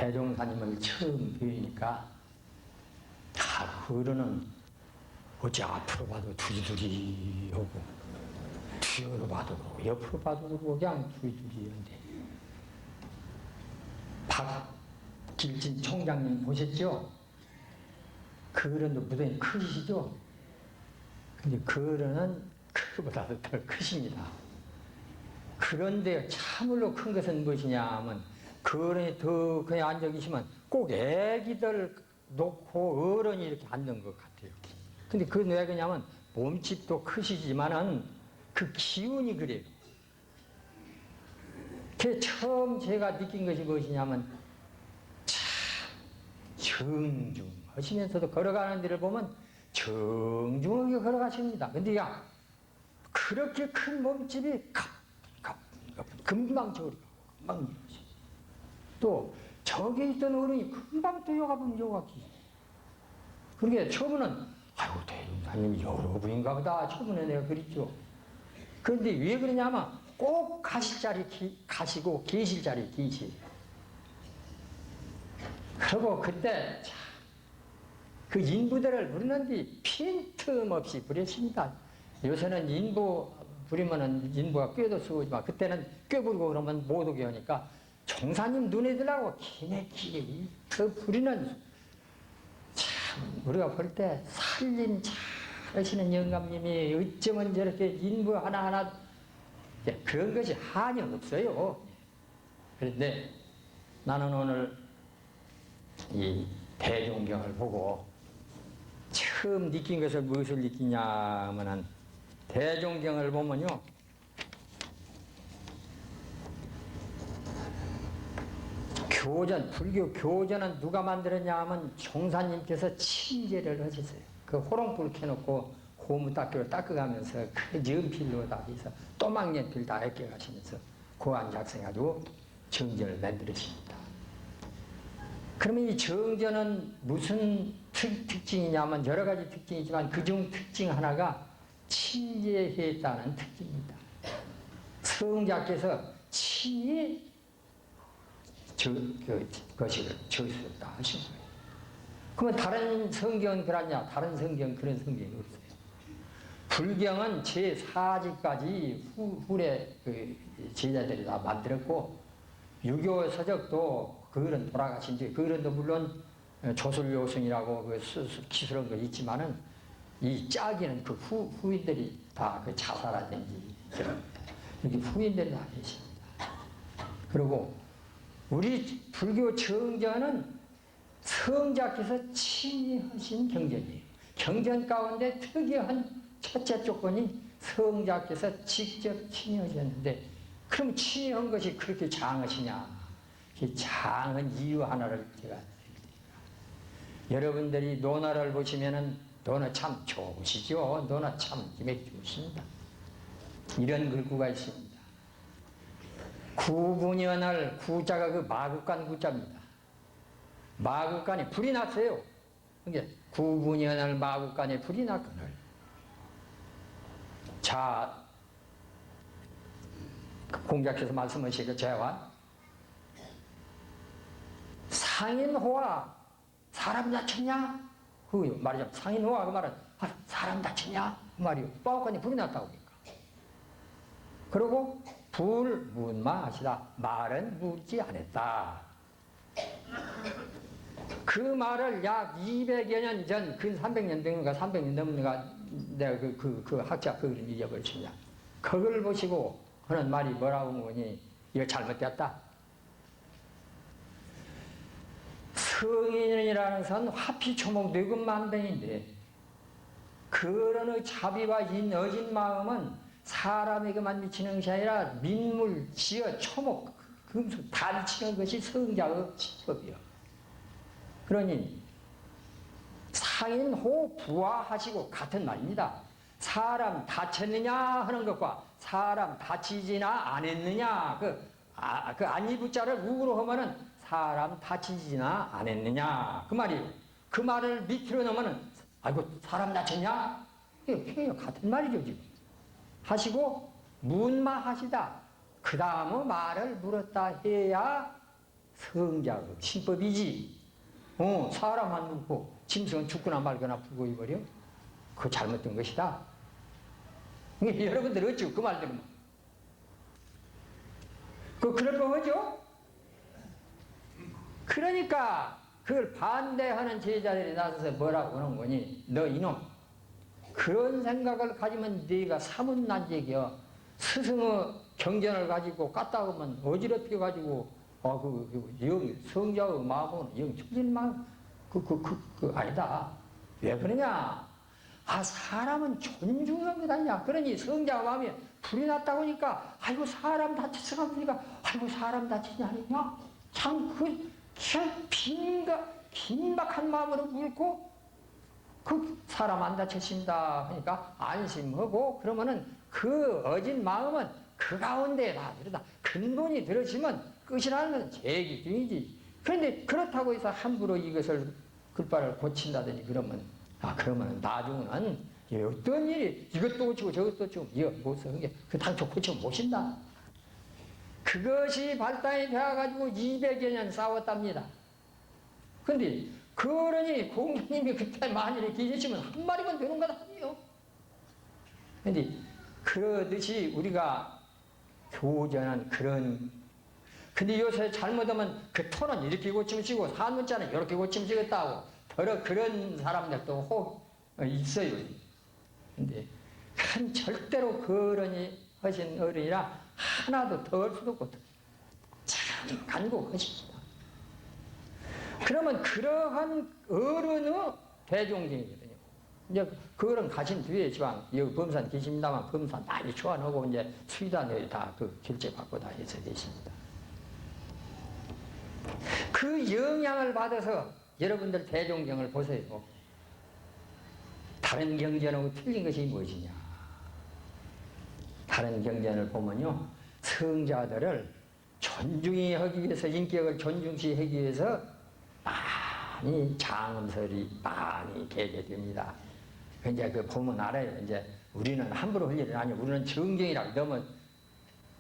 대종사님을 처음 뵈니까 그러는 어찌 앞으로 봐도 두리두리하고 뒤로 봐도 그러고 옆으로 봐도 그러고 그냥 두리두리한데 박길진 총장님 보셨죠? 그런도 무대는 크시죠? 근데 그런은 그보다도 더 크십니다. 그런데 참으로 큰 것은 무엇이냐 하면 그런이 더 그냥 앉아 계시면 꼭 애기들 놓고 어른이 이렇게 앉는 것 같아요. 근데 그건 왜 그러냐면 몸집도 크시지만은 그 기운이 그래요. 그 처음 제가 느낀 것이 무엇이냐면 참 정중하시면서도 걸어가는 데를 보면 정중하게 걸어가십니다. 근데 야 그렇게 큰 몸집이 금방 저리 가고 금방 이러시. 또 저기 있던 어른이 금방 뛰어가면 여가기. 그러게 처음에는 아이고 대종사님 여러분인가 보다 처음에 내가 그랬죠. 그런데 왜 그러냐면 꼭 가실 자리 가시고 계실 자리 계시. 그리고 그때 그 인부들을 부르는데 빈틈없이 부르십니다. 요새는 인부 부리면은 인부가 꾀도 쓰고지만 그때는 꾀 부르고 그러면 못 오게 하니까 종사님 눈에 들라고 기내키게 그 부리는 참 우리가 볼 때 살림 잘하시는 영감님이 어쩌면 저렇게 인부 하나하나 그런 것이 한이 없어요. 그런데 나는 오늘 이 대종경을 보고 처음 느낀 것을 무엇을 느끼냐 하면은 대종경을 보면요 교전, 불교 교전은 누가 만들었냐 하면 종사님께서 친제를 하셨어요. 그 호롱불 켜놓고 고무 닦기로 닦아가면서 그 연필로 다 해서 또막 연필 다 애껴가시면서 고안 작성해가지고 정전을 만들으십니다. 그러면 이 정전은 무슨 특징이냐면 여러 가지 특징이지만 그중 특징 하나가 친제했다는 특징입니다. 성자께서 친히 그것을 저술했다 하신 거예요. 그러면 다른 성경은 그러냐? 다른 성경은 그런 성경이 없어요. 불경은 제4지까지 후래 그 제자들이 다 만들었고 유교 서적도 그런 돌아가신 뒤 그런도 물론 조술요승이라고 그 기술한 거 있지만은 이 짜기는 그 후인들이 다 그 자살하든지 이렇게 후인들이 다 계십니다. 그리고 우리 불교 정전은 성자께서 친히 하신 경전이에요. 경전 가운데 특이한 첫째 조건이 성자께서 직접 친히 하셨는데 그럼 친히 한 것이 그렇게 장하시냐? 그 장은 이유 하나를 제가 여러분들이 논화를 보시면은 논화 참 좋으시죠? 논화 참 힘이 좋으십니다. 이런 글구가 있습니다. 구분연할 구자가 그 마국간 구자입니다. 마국간에 불이 났어요. 그게 구분연할 마국간에 불이 났거늘. 자, 공자께서 말씀하시기를 제와 상인호와 사람 다쳤냐? 그 말이죠. 상인호와 그 말은 사람 다쳤냐? 그 말이요. 마국간에 불이 났다고 그러니까. 그리고 불문마하시다. 말은 묻지 않았다. 그 말을 약 200여 년 전, 근 300년 된가 300년 넘는가 내가 그 학자 그걸 잊어버렸습니다. 그걸 보시고 하는 말이 뭐라고 하니 이거 잘못되었다. 성인이라는 선 화피초목 늙은만병인데 그런 자비와 어진 마음은 사람에게만 미치는 것이 아니라 민물, 지어, 초목, 금속 다 미치는 것이 성자의 법이요. 그러니 상인호 부화하시고 같은 말입니다. 사람 다쳤느냐 하는 것과 사람 다치지나 안 했느냐 그 안이부자를 우로 하면은 사람 다치지나 안 했느냐 그 말이에요. 그 말을 밑으로 넣으면은 아이고 사람 다쳤냐? 이게 같은 말이죠 지금. 하시고 문마하시다. 그 다음에 말을 물었다 해야 성자의 신법이지. 사람 안 묻고 짐승은 죽거나 말거나 부고해버려? 그거 잘못된 것이다. 여러분들 어찌고 그 말 들으면 그럴 거 하죠? 그러니까 그걸 반대하는 제자들이 나서서 뭐라고 하는 거니? 너 이놈, 그런 생각을 가지면 네가 사문난적이여. 스승의 경전을 가지고 깠다 하면 어지럽혀 가지고 성자의 마음은 영 초진 마음 아니다. 왜 그러냐? 사람은 존중한 것 아니야. 그러니 성자 마음에 불이 났다고 하니까 아이고 사람 다쳤어 보니까 아이고 사람 다치냐 아니냐? 참 긴박한 마음으로 묻고 사람 안 다쳤습니다 하니까 안심하고, 그러면은 그 어진 마음은 그 가운데 다 이러다 근본이 들어지면 끝이라는 것은 제기중이지. 그런데 그렇다고 해서 함부로 이것을 글바를 고친다든지 그러면 나중에는 어떤 일이 이것도 고치고 저것도 고치고 못쓰는 게 그 당초 고치고 못신다. 그것이 발단이 되어가지고 200여 년 싸웠답니다. 근데 그러니 공자님이 그때 만일에 계셨으면 한 마리만 되는 것 아니에요. 근데 그러듯이 우리가 교전한 근데 요새 잘못하면 그 톤은 이렇게 고치면 지고 산문자는 이렇게 고치면 지겠다고 그런 사람들도 있어요. 근데 절대로 그러니 하신 어른이라 하나도 더 할 수도 없고 참 간곡하십니다. 그러면 그러한 어른의 대종쟁이거든요. 이제 그 어른 가신 뒤에 지방 여기 범산 계십니다만 범산 많이 초안하고 이제 수의단에 다 결제받고 다 해서 계십니다. 그 영향을 받아서 여러분들 대종경을 보세요. 다른 경전하고 틀린 것이 무엇이냐? 다른 경전을 보면요, 성자들을 존중히 하기 위해서, 인격을 존중시 하기 위해서 많이 장음설이 많이 개개됩니다. 이제 보면 알아요. 이제 우리는 함부로 할 일은 아니에요. 우리는 정경이라고 너무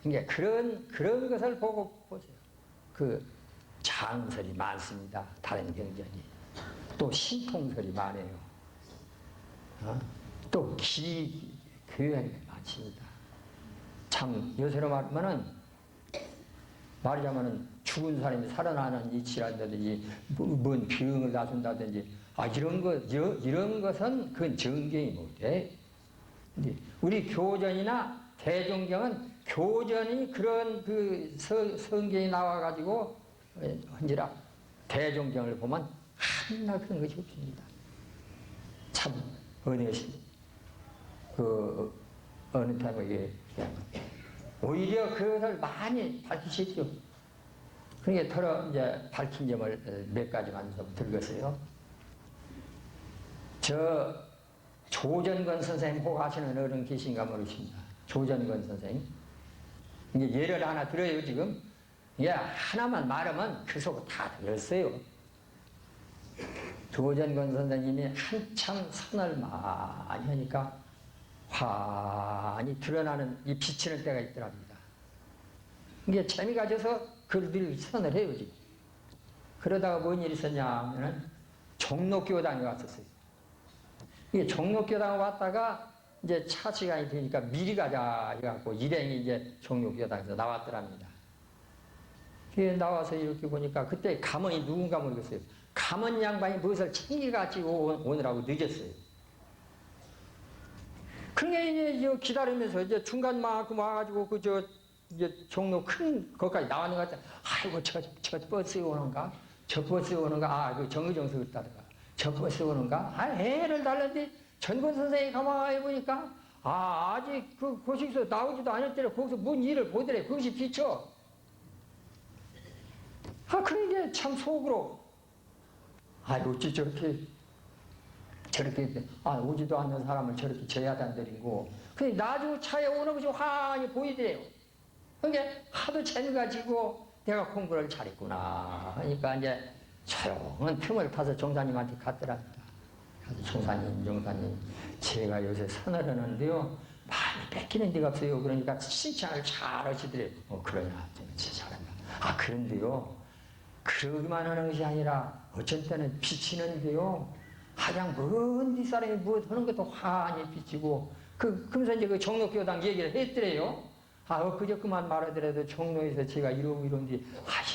이제 그런 것을 보고 보세요. 장음설이 많습니다. 다른 경전이. 또 신통설이 많아요. 또 교양이 많습니다. 참 요새로 말하자면은 죽은 사람이 살아나는 이치라든지 뭔 병을 놔준다든지 이런 것은 그건 정경이 못해. 근데 우리 교전이나 대종경은 교전이 그런 성경이 나와가지고 헌지라 대종경을 보면 하나 그런 것이 없습니다. 참 은혜시 어느 타임에 오히려 그것을 많이 밝히셨죠. 그러니까 더러 이제 밝힌 점을 몇 가지만 좀 들겠어요. 조전건 선생님 혹 아시는 어른 계신가 모르십니다. 조전건 선생님. 이제 예를 하나 들어요, 지금. 하나만 말하면 그 속을 다 들었어요. 조전건 선생님이 한참 선을 많이 하니까 환히 드러나는 이 비치는 때가 있더랍니다. 이게 재미가 져서 그걸 늘 선을 해요, 지금. 그러다가 뭔 일이 있었냐 하면은 종로교당에 왔었어요. 이게 종로교당에 왔다가 이제 차 시간이 되니까 미리 가자 해갖고 일행이 이제 종로교당에서 나왔더랍니다. 나와서 이렇게 보니까 그때 가문이 누군가 모르겠어요. 가문 양반이 무엇을 챙겨가지고 오느라고 늦었어요. 그러니까 이제 기다리면서 이제 중간만큼 와가지고 이제 종로 큰 거기까지 나왔는 것 같아. 아이고 저 버스 오는가? 저 버스 오는가? 그 정의정서 있다더가. 저 버스 오는가? 애를 달랬는데 전권 선생님이 가만히 보니까 아직 거기서 나오지도 않았더래. 거기서 뭔 일을 보더래. 그것이 비쳐. 그러니까 참 속으로 어찌 저렇게 오지도 않는 사람을 저렇게 제야단들이고 근데 나중에 차에 오는 것이 환히 보이더래요. 그러니까 하도 재미가지고 내가 공부를 잘했구나 하니까 이제 조용한 틈을 타서 종사님한테 갔더랍니다. 가서 종사님 제가 요새 선을 하는데요 많이 뺏기는 데가 없어요. 그러니까 칭찬을 잘 하시더래요. 그러냐 진짜 잘한다. 그런데요 그러기만 하는 것이 아니라 어쩐 때는 비치는데요. 가장 먼 뒷사람이 무엇 하는 것도 환히 비치고 그러면서 이제 그 종로교당 얘기를 했더래요. 그저 그만 말하더라도 종로에서 제가 이러고 이러는데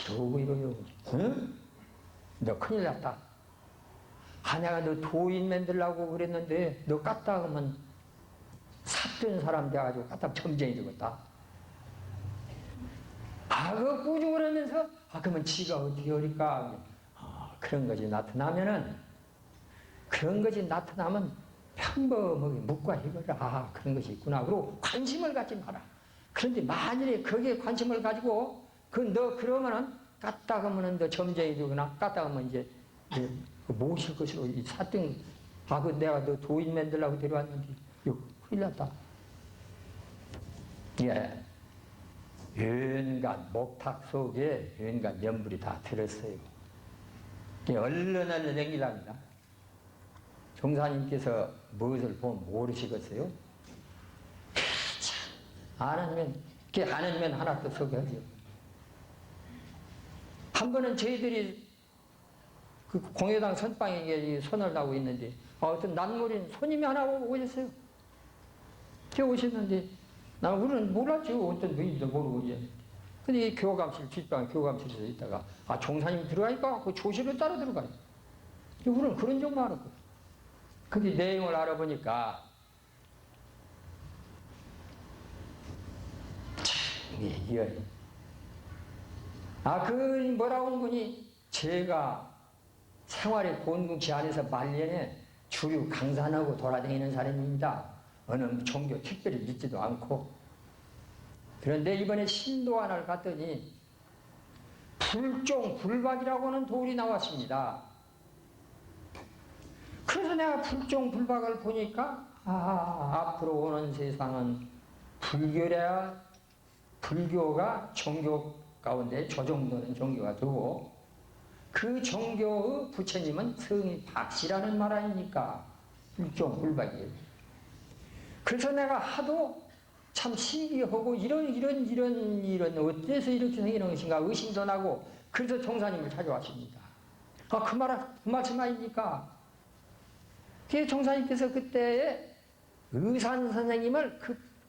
이러고 이러요. 응? 너 큰일 났다. 내가 너 도인 만들라고 그랬는데 너 깠다 하면 삿된 사람 돼가지고 깠다 점쟁이 되겠다. 그 꾸중을 하면서 그러면 지가 어떻게 하니까 그런 것이 나타나면은 평범하게 묵과 해거라. 그런 것이 있구나. 그리고 관심을 갖지 마라. 그런데 만일에 거기에 관심을 가지고 너 그러면은 깠다 하면은 너 점쟁이 되거나 깠다 하면 이제 모실 것으로 이 사등 내가 너 도인 만들라고 데려왔는데 이거 큰일 났다. 예. 연간 목탁 속에 연간 연불이 다 들었어요. 얼른 댕기랍니다. 종사님께서 무엇을 보면 모르시겠어요? 아는 면 하나 또 소개하죠. 한 번은 저희들이 그 공회당 선방에 손을 나고 있는데 어떤 낱모린 손님이 하나 오셨어요. 오셨는데 우리는 몰랐죠. 어떤 분인지도 모르고 이제. 근데 이 교감실, 뒷방 교감실에서 있다가 종사님 들어가니까 그 조실을 따라 들어가요. 우리는 그런 적만 알았고. 근데 내용을 알아보니까 이게 그 뭐라고 하는 거니? 제가 생활의 본궁치 안에서 말년에 주류 강산하고 돌아다니는 사람입니다. 어느 종교 특별히 믿지도 않고. 그런데 이번에 신도안을 갔더니 불종불박이라고 하는 돌이 나왔습니다. 그래서 내가 불종불박을 보니까 앞으로 오는 세상은 불교가 종교 가운데 저 정도는 종교가 되고 그 종교의 부처님은 성이 박씨라는 말 아닙니까? 불종불박이에요. 그래서 내가 하도 참 신기하고 이런 어째서 이렇게 생기는 것인가 의심도 나고 그래서 종사님을 찾아왔습니다. 그 말씀 아닙니까? 그 종사님께서 그때에 의산 선생님을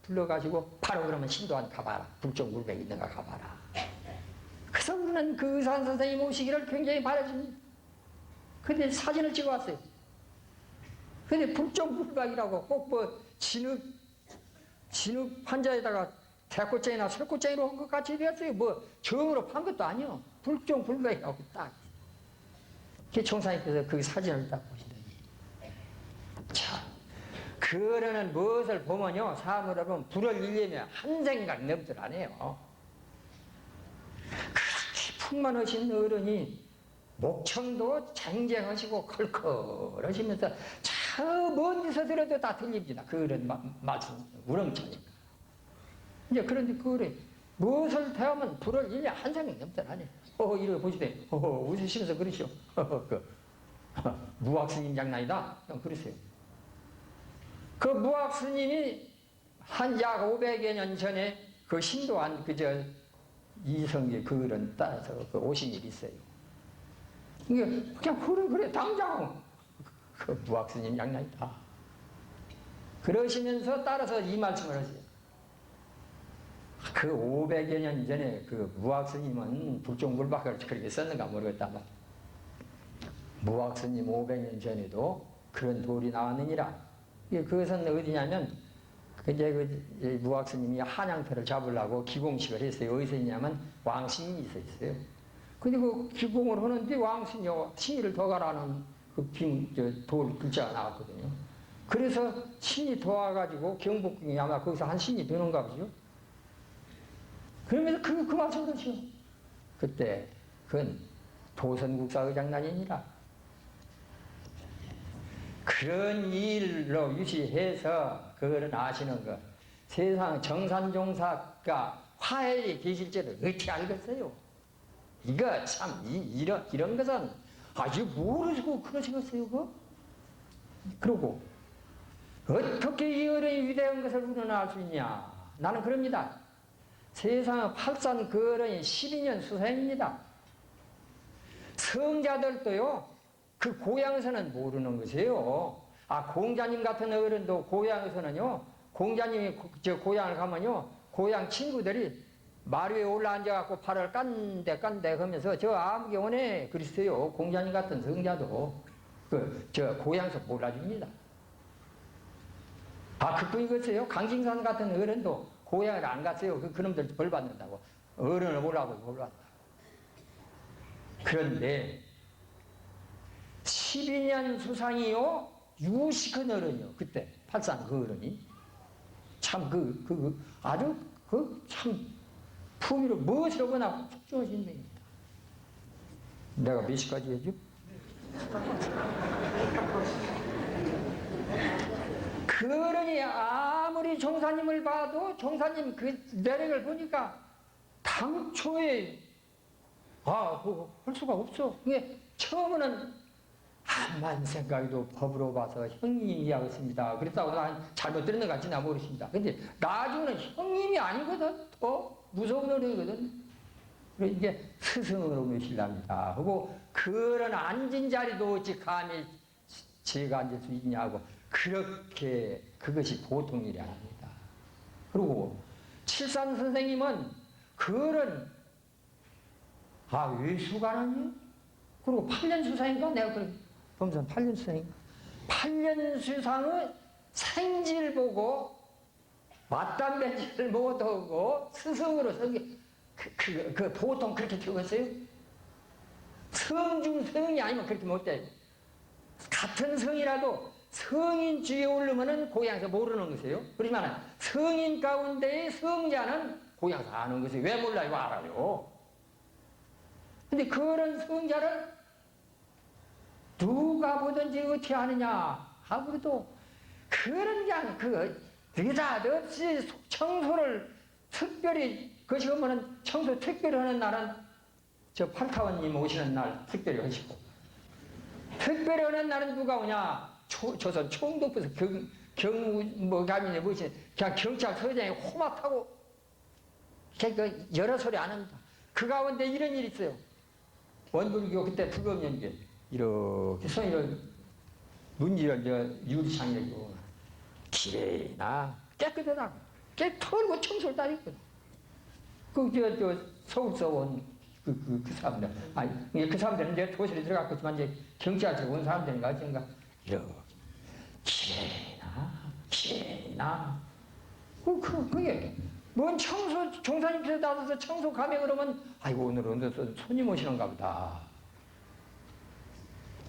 불러가지고 바로 그러면 신도안 가봐라. 불종불백 있는가 가봐라. 그래서 우리는 그 의산 선생님 오시기를 굉장히 바라십니다. 근데 사진을 찍어왔어요. 근데 불종불박이라고 꼭 진흙 환자에다가 대꽃장이나 설꽃장이로 한 것 같이 되었어요. 정으로 판 것도 아니요. 불종불백이라고 딱. 총사님께서 그 사진을 딱 보시더니 참 그러는 무엇을 보면요. 사람을 보면 불을 일려면 한 생각 넘들 안 해요. 그렇게 풍만하신 어른이 목청도 쟁쟁하시고 컬컬하시면서 저 먼 데서 들어도 다 들립니다. 그런 말씀 우렁차니까. 이제 그런데 그래 무엇을 대하면 불을 일려 한 생각 넘들 안 해요. 이러고 보시대. 웃으시면서 그러시오. 무학스님 장난이다. 그러세요. 그 무학스님이 한 약 500여 년 전에 그 신도안 이성계 그런 따라서 오신 일이 있어요. 이게 그냥 그래 당장 그 무학스님 장난이다. 그러시면서 따라서 이 말씀을 하세요. 그 500여 년 전에 그 무학스님은 불종불박을 그렇게 썼는가 모르겠다만 무학스님 500년 전에도 그런 돌이 나왔느니라. 그것은 어디냐면 이제 무학스님이 한양터를 잡으려고 기공식을 했어요. 어디서 있냐면 왕신이 있어요. 근데 그 기공을 하는데 왕신이 신의를 더가라는 돌 글자가 나왔거든요. 그래서 신이 도와가지고 경복궁이 아마 거기서 한 신이 되는가 보죠. 그러면서 그 말씀을 하시오. 그때 그건 도선국사의 장난이니라. 그런 일로 유시해서 그거를 아시는 것. 세상 정산종사가 화해에 계실 줄을 어떻게 알겠어요? 이거 참 이런 것은 이거 모르시고 그러시겠어요? 그러고 어떻게 이 어른이 위대한 것을 우리는 알 수 있냐? 나는 그럽니다. 세상은 팔산 그 어른이 12년 수생입니다. 성자들도요, 그 고향에서는 모르는 것이에요. 아, 공자님 같은 어른도 고향에서는요, 공자님이 저 고향을 가면요, 고향 친구들이 말 위에 올라앉아갖고 팔을 깐대 하면서 저 암경원에 그랬어요. 공자님 같은 성자도 저 고향에서 몰라줍니다. 아, 그뿐이겠어요. 강진산 같은 어른도 고향을 안 갔어요. 그놈들 벌 받는다고. 어른을 몰라고 벌 받는다고. 그런데 12년 수상이요, 유식한 어른이요. 그때 팔상 그 어른이 참 아주 참 품위로 멋스러거나 속정하신 분입니다. 내가 몇 시까지 해줘? 그 어른이 아무리 종사님을 봐도 종사님 그 내력을 보니까 당초에 할 수가 없어. 그게 처음에는 암만 생각해도 법으로 봐서 형님이 하겠습니다. 그랬다고 난 잘못 들은 것 같지나 모르겠습니다. 근데 나중에는 형님이 아니거든. 더 무서운 어른이거든. 이게 스승으로 모실랍니다. 하고 그런 앉은 자리도 어찌 감히 제가 앉을 수 있냐고. 그렇게 그것이 보통 일이 아닙니다. 그리고 칠산 선생님은 그런 외수가라니? 그리고 8년 수상인가? 내가 그래 보면서 8년 수상인가? 8년 수상의 생지를 보고 맞담배지를 못 하고 스승으로 서기 보통 그렇게 적었어요? 성중 성이 아니면 그렇게 못돼요. 같은 성이라도 성인 주위에 오르면은 고향에서 모르는 것이에요. 그렇지만 성인 가운데의 성자는 고향에서 아는 것이에요. 왜 몰라요? 알아요. 근데 그런 성자를 누가 보든지 어떻게 하느냐 하고도 그런 느닷없이 청소를 특별히 것이 오면은 청소 특별히 하는 날은 저 팔타원님 오시는 날 특별히 하시고, 특별히 하는 날은 누가 오냐? 조선 총독부에서 경무감이네 무엇이 그냥 경찰서장이 호막하고 그 여러 소리 안 합니다. 그 가운데 이런 일이 있어요. 원불교 그때 불법연계 이렇게 손을 문지를 유리창이고 기레나 깨끗하다고 털고 청소를 따르거든. 서울서 온 그 사람들, 그 사람들은 이제 도시에 들어갔겠지만 이제 경찰서 온 사람들인가 어쩐가 이렇게 기레나 그게 뭔 청소 종사님께서 나서서 청소 가면 그러면 아이고 오늘은 손님 오시는가 보다.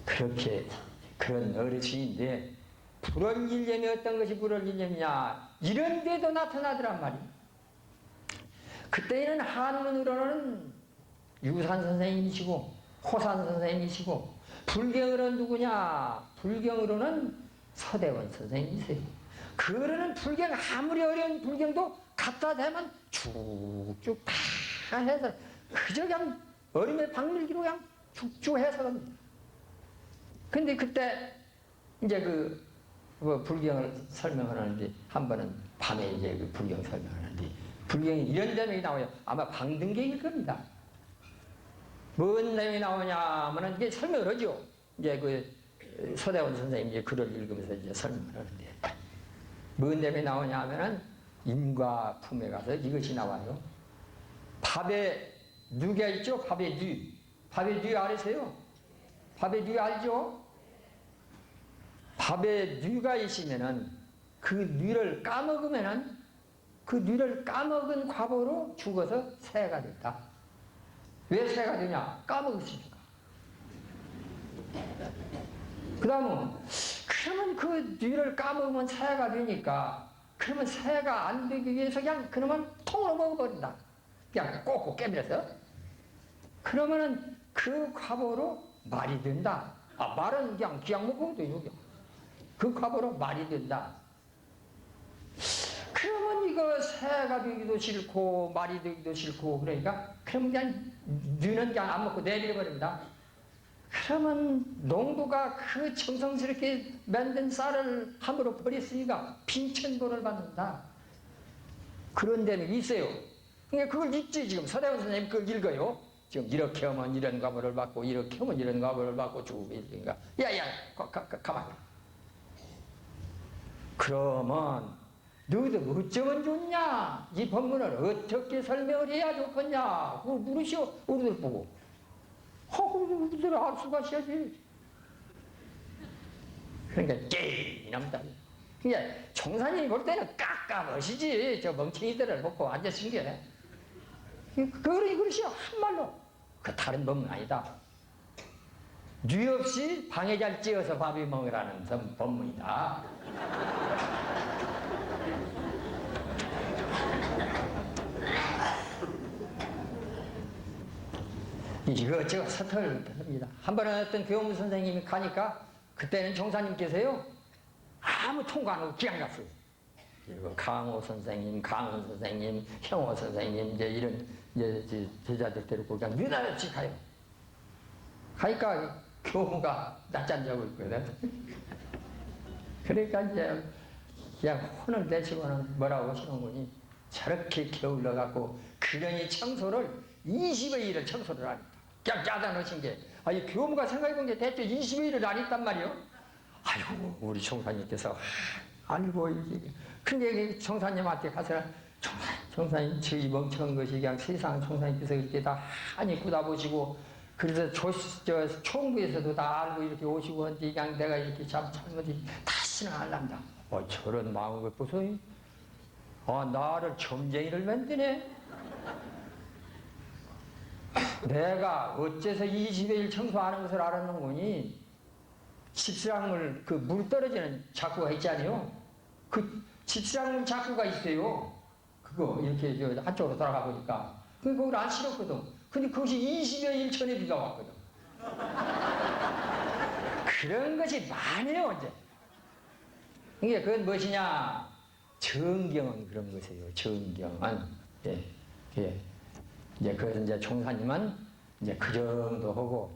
그렇게 그런 어르신인데 불월일념이 어떤 것이 불월일념이냐 이런 데도 나타나더란 말이에요. 그때는 한문으로는 유산 선생님이시고 호산 선생님이시고 불경으로는 누구냐? 불경으로는 서대원 선생님이세요. 그러는 불경 아무리 어려운 불경도 갖다 대면 쭉쭉 다 해서 그저 그냥 어림의 박밀기로 그냥 쭉쭉 해서 갑니다. 근데 그때 이제 불경을 설명하는데 한 번은 밤에 이제 그 불경 설명하는데 불경이 이런 내용이 나와요. 아마 방등경일 겁니다. 뭔 내용이 나오냐면은 이게 설명을 하죠. 이제 서대원 선생님이 이제 글을 읽으면서 이제 설명을 하는데 뭔 내용이 나오냐 하면은 임과 품에 가서 이것이 나와요. 밥에 누가 있죠? 밥에 뉘. 밥에 뉘 아세요? 밥에 뉘 알죠? 밥에 뉘가 있으면은 그 뉘를 까먹으면은 그 뉘를 까먹은 과보로 죽어서 새가 됐다. 왜 새가 되냐? 까먹었으니까. 그 다음은 그러면 그 뉘를 까먹으면 새가 되니까 그러면 새가 안 되기 위해서 그냥 그놈은 통으로 먹어버린다. 그냥 꼭꼭 깨밀어서. 그러면은 그 과보로 말이 된다. 말은 그냥 먹어도 돼요. 그 과보로 말이 된다. 그러면 이거 새가 되기도 싫고 말이 되기도 싫고 그러니까 그러면 그냥 뉘는 그냥 안 먹고 내버려버립니다. 그러면 농부가 그 정성스럽게 만든 쌀을 함부로 버렸으니까 빈천도를 받는다. 그런 데는 있어요. 그러니까 그걸 읽지 지금 서대원 선생님 그걸 읽어요. 지금 이렇게 하면 이런 과보를 받고 이렇게 하면 이런 과보를 받고 쭉 이러니까 야야 가만. 그러면 너희들 어쩌면 좋냐? 이 법문을 어떻게 설명을 해야 좋겠냐? 그걸 물으시오. 우리들 보고. 우리들 알 수가 있어야지. 그러니까 게임합니다. 그러니까 총사님이 볼 때는 깎아머시지. 저 멍청이들을 먹고 앉으신 게. 그러시오. 한말로. 그 다른 법문 아니다. 뉘 없이 방에 잘 찌어서 밥이 먹으라는 법문이다. 이거 제가 서툴릅니다. 한 번은 어떤 교무 선생님이 가니까 그때는 종사님께서요 아무 통과 안 하고 기양 갔어요. 그리고 강호 선생님, 강원 선생님, 형호 선생님 이제 이런 이제 제자들 데리고 그냥 유달없이 가요. 가니까 교무가 낮잠 자고 있거든. 그러니까 이제 그냥 혼을 내시고는 뭐라고 하시는 거니 저렇게 게을러 갖고 그러니 청소를 20의 일을 청소를 합니다. 그냥 짜다 넣으신 게 이 교무가 생각해본 게 대체 20의 일을 안 했단 말이요. 아이고 우리 총사님께서 아이고 이게 근데 총사님한테 가서 총사님 저희 멍청한 것이 그냥 세상 총사님께서 이렇게 다 한이 굳어보시고 그래서 총부에서도 다 알고 이렇게 오시고 한데 그냥 내가 이렇게 잘못이 다시는 안 합니다. 저런 마음을 보소이. 나를 점쟁이를 만드네. 내가 어째서 20의 일 청소하는 것을 알았는 거니 집사물 그 물 떨어지는 자꾸가 있잖아요. 그 집사물 자꾸가 있어요. 그거 이렇게 한쪽으로 돌아가 보니까 그걸 안 싫었거든. 근데 그것이 20여 일 전에 비가 왔거든. 그런 것이 많아요 이제. 이게 그건 무엇이냐? 정경은 그런 것이에요. 정경은 이제 그래서 이제 총사님은 이제 그 정도 하고.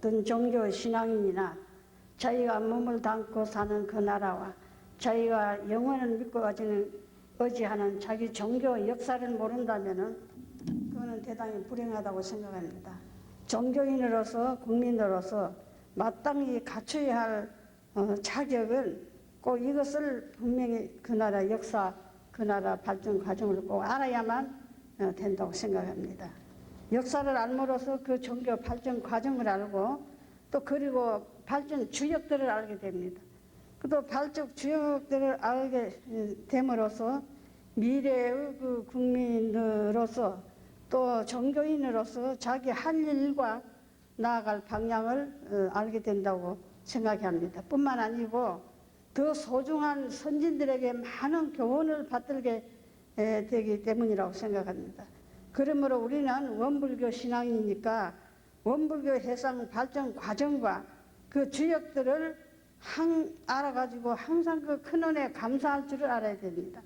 어떤 종교 신앙인이나 자기가 몸을 담고 사는 그 나라와 자기가 영혼을 믿고 의지하는 자기 종교 역사를 모른다면은 그거는 대단히 불행하다고 생각합니다. 종교인으로서 국민으로서 마땅히 갖춰야 할 자격은 꼭 이것을 분명히 그 나라 역사, 그 나라 발전 과정을 꼭 알아야만 된다고 생각합니다. 역사를 알므로써 그 종교 발전 과정을 알고 또 그리고 발전 주역들을 알게 됩니다. 또 발전 주역들을 알게 됨으로써 미래의 그 국민으로서 또 종교인으로서 자기 할 일과 나아갈 방향을 알게 된다고 생각합니다. 뿐만 아니고 더 소중한 선진들에게 많은 교훈을 받들게 되기 때문이라고 생각합니다. 그러므로 우리는 원불교 신앙이니까 원불교 해상 발전 과정과 그 주역들을 알아가지고 항상 그 큰언에 감사할 줄을 알아야 됩니다.